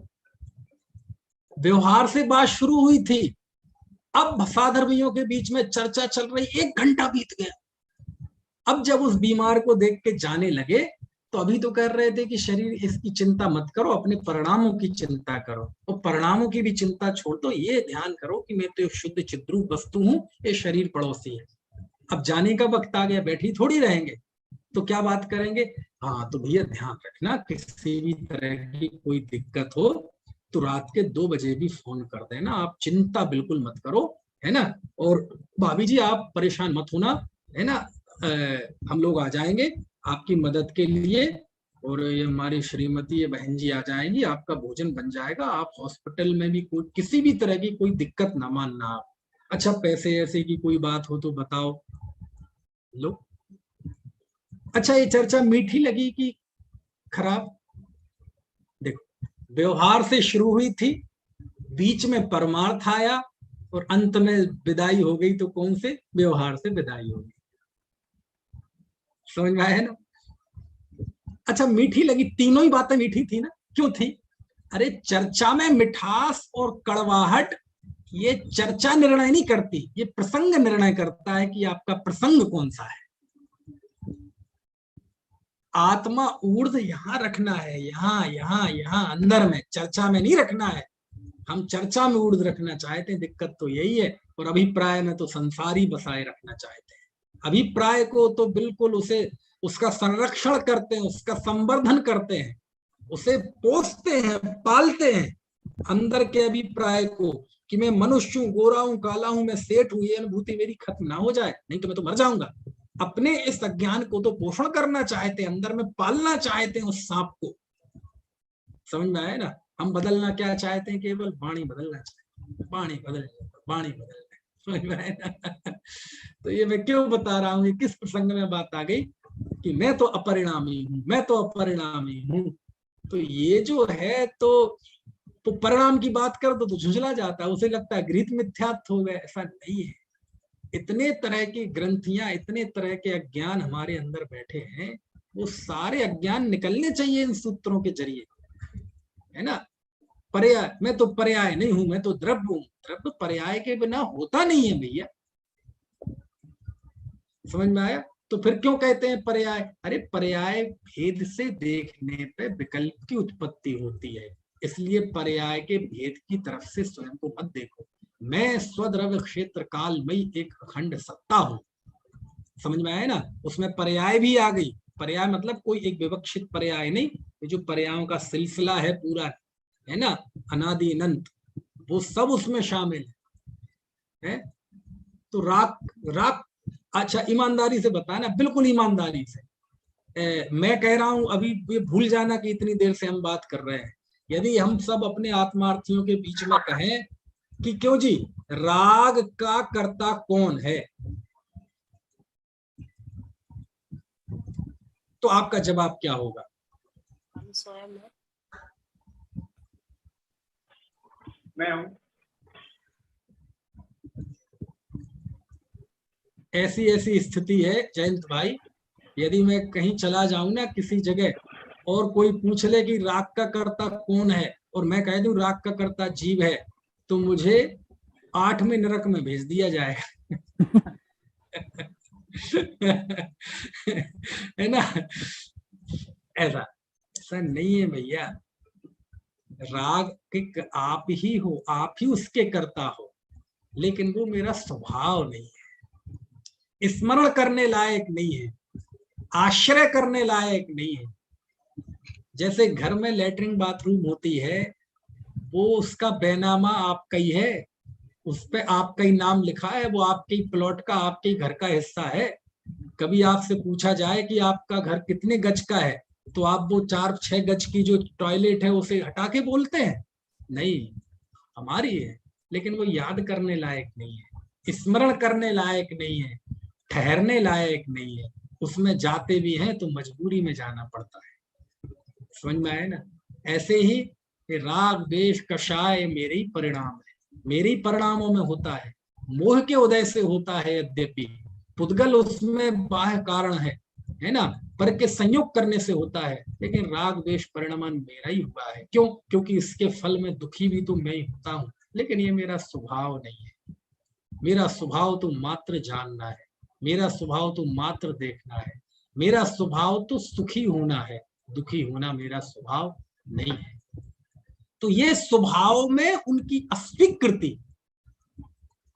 व्यवहार से बात शुरू हुई थी, अब साधर्मियों के बीच में चर्चा चल रही, 1 घंटा बीत गया। अब जब उस बीमार को देख के जाने लगे, तो अभी तो कर रहे थे कि शरीर इसकी चिंता मत करो, अपने परिणामों की चिंता करो, और परिणामों की भी चिंता छोड़ दो, ये ध्यान करो कि मैं तो एक शुद्ध चिद्रूप वस्तु हूं, ये शरीर पड़ोसी है। अब जाने का वक्त आ गया, बैठी थोड़ी रहेंगे, तो क्या बात करेंगे? हाँ तो भैया ध्यान रखना, किसी भी तरह की कोई दिक्कत हो तो रात के 2 बजे भी फोन कर देना, आप चिंता बिल्कुल मत करो, है ना। और भाभी जी आप परेशान मत होना, है ना। हम लोग आ जाएंगे आपकी मदद के लिए, और ये हमारी श्रीमती, ये बहन जी आ जाएंगी, आपका भोजन बन जाएगा। आप हॉस्पिटल में भी कोई किसी भी तरह की कोई दिक्कत ना मानना आप, अच्छा, पैसे ऐसे की कोई बात हो तो बताओ। लो, अच्छा ये चर्चा मीठी लगी कि खराब? देखो, व्यवहार से शुरू हुई थी, बीच में परमार्थ आया और अंत में विदाई हो गई। तो कौन से व्यवहार से विदाई हो गई? समझ में आया ना? अच्छा, मीठी लगी, तीनों ही बातें मीठी थी ना? क्यों थी? अरे चर्चा में मिठास और कड़वाहट ये चर्चा निर्णय नहीं करती, ये प्रसंग निर्णय करता है कि आपका प्रसंग कौन सा है। आत्मा ऊर्ध यहाँ रखना है, यहाँ यहाँ यहाँ अंदर में, चर्चा में नहीं रखना है। हम चर्चा में ऊर्ध रखना चाहते हैं, दिक्कत तो यही है। और अभिप्राय में तो संसारी बसाए रखना चाहते हैं। अभिप्राय को तो बिल्कुल उसे, उसका संरक्षण करते हैं, उसका संवर्धन करते हैं, उसे पोषते हैं, पालते हैं। अंदर के अभिप्राय को कि मैं मनुष्य हूं, गोरा हूं, काला हूं, मैं सेठ हूं, ये अनुभूति मेरी खत्म ना हो जाए, नहीं तो मैं तो मर जाऊंगा। अपने इस अज्ञान को तो पोषण करना चाहते हैं, अंदर में पालना चाहते हैं उस सांप को। समझ में आया ना? हम बदलना क्या चाहते हैं? केवल वाणी बदलना चाहते हैं, वाणी बदलना। समझ में आया ना? तो ये मैं क्यों बता रहा हूँ, ये किस प्रसंग में बात आ गई कि मैं तो अपरिणामी हूँ, मैं तो अपरिणामी हूँ। तो ये जो है तो परिणाम की बात कर दो तो झुंझला जाता है, उसे लगता है गृहीत मिथ्यात्व हो गए। ऐसा नहीं है। इतने तरह की ग्रंथियां, इतने तरह के अज्ञान हमारे अंदर बैठे हैं, वो सारे अज्ञान निकलने चाहिए इन सूत्रों के जरिए, है ना? पर्याय, मैं तो पर्याय नहीं हूं, मैं तो द्रव्य हूं। द्रव्य पर्याय के बिना होता नहीं है भैया। समझ में आया? तो फिर क्यों कहते हैं पर्याय? अरे पर्याय भेद से देखने पे विकल्प की उत्पत्ति होती है, इसलिए पर्याय के भेद की तरफ से स्वयं को मत देखो। मैं स्वद्रव्य क्षेत्र कालमयी एक अखंड सत्ता हूं। समझ में आया ना? उसमें पर्याय भी आ गई। पर्याय मतलब कोई एक विवक्षित पर्याय नहीं, ये जो पर्यायों का सिलसिला है पूरा, है ना, अनादि अनंत, वो सब उसमें शामिल है। तो राग राग, अच्छा ईमानदारी से बताना, बिल्कुल ईमानदारी से। मैं कह रहा हूं, अभी ये भूल जाना कि इतनी देर से हम बात कर रहे हैं। यदि हम सब अपने आत्मार्थियों के बीच में कहें कि क्यों जी राग का कर्ता कौन है, तो आपका जवाब क्या होगा? हम स्वयं है। मैं हूं। ऐसी ऐसी स्थिति है जयंत भाई, यदि मैं कहीं चला जाऊं ना किसी जगह और कोई पूछ ले कि राग का कर्ता कौन है, और मैं कह दूं राग का कर्ता जीव है, तो मुझे 8वें नरक में भेज दिया जाएगा। है ना? ऐसा ऐसा नहीं है भैया। राग के आप ही हो, आप ही उसके कर्ता हो, लेकिन वो मेरा स्वभाव नहीं है, स्मरण करने लायक नहीं है, आश्रय करने लायक नहीं है। जैसे घर में लेटरिन बाथरूम होती है, वो उसका बैनामा आपका ही है, उस पे आपका ही नाम लिखा है, वो आपके ही प्लॉट का, आपके ही घर का हिस्सा है। कभी आपसे पूछा जाए कि आपका घर कितने गज का है, तो आप वो 4-6 गज की जो टॉयलेट है उसे हटा के बोलते हैं? नहीं, हमारी है, लेकिन वो याद करने लायक नहीं है, स्मरण करने लायक नहीं है, ठहरने लायक नहीं है। उसमें जाते भी हैं तो मजबूरी में जाना पड़ता है। समझ में आया ना? ऐसे ही राग द्वेष कषाय मेरे ही परिणाम है, मेरे ही परिणामों में होता है, मोह के उदय से होता है। यद्यपि पुद्गल उसमें बाह्य कारण है ना, पर के संयोग करने से होता है, लेकिन राग द्वेष परिणाम मेरा ही हुआ है। क्यों? क्योंकि इसके फल में दुखी भी तो मैं ही होता हूँ, लेकिन ये मेरा स्वभाव नहीं है। मेरा स्वभाव तो मात्र जानना है, मेरा स्वभाव तो मात्र देखना है, मेरा स्वभाव तो सुखी होना है, दुखी होना मेरा स्वभाव नहीं है। तो ये स्वभाव में उनकी अस्वीकृति,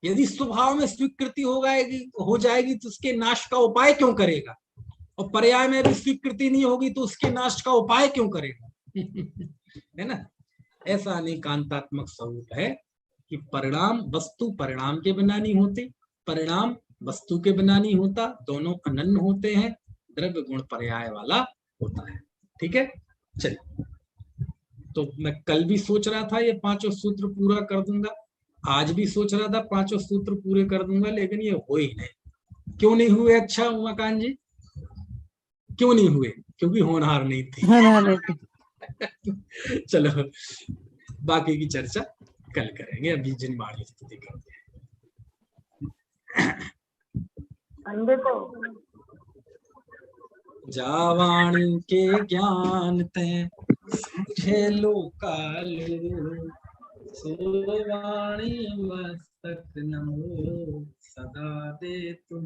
यदि स्वभाव में स्वीकृति हो जाएगी तो उसके नाश का उपाय क्यों करेगा? और पर्याय में भी स्वीकृति नहीं होगी तो उसके नाश का उपाय क्यों करेगा? है ना? ऐसा अनेकांतात्मक स्वरूप है कि परिणाम वस्तु परिणाम के बिना नहीं होती, परिणाम वस्तु के बिना नहीं होता, दोनों अनन्य होते हैं, द्रव्य गुण पर्याय वाला होता है। ठीक है, चलिए। तो मैं कल भी सोच रहा था ये 5 सूत्र पूरा कर दूंगा, आज भी सोच रहा था 5 सूत्र पूरे कर दूंगा, लेकिन ये हो ही नहीं। क्यों नहीं हुए? अच्छा उमाकांत जी, क्यों नहीं हुए? क्योंकि होनहार नहीं थी। चलो बाकी की चर्चा कल करेंगे, अभी जिनवाणी स्तुति करते हैं। जावाणी के ज्ञान ते समझे लोकाल, सोवाणी मस्तक नमो सदा दे तुम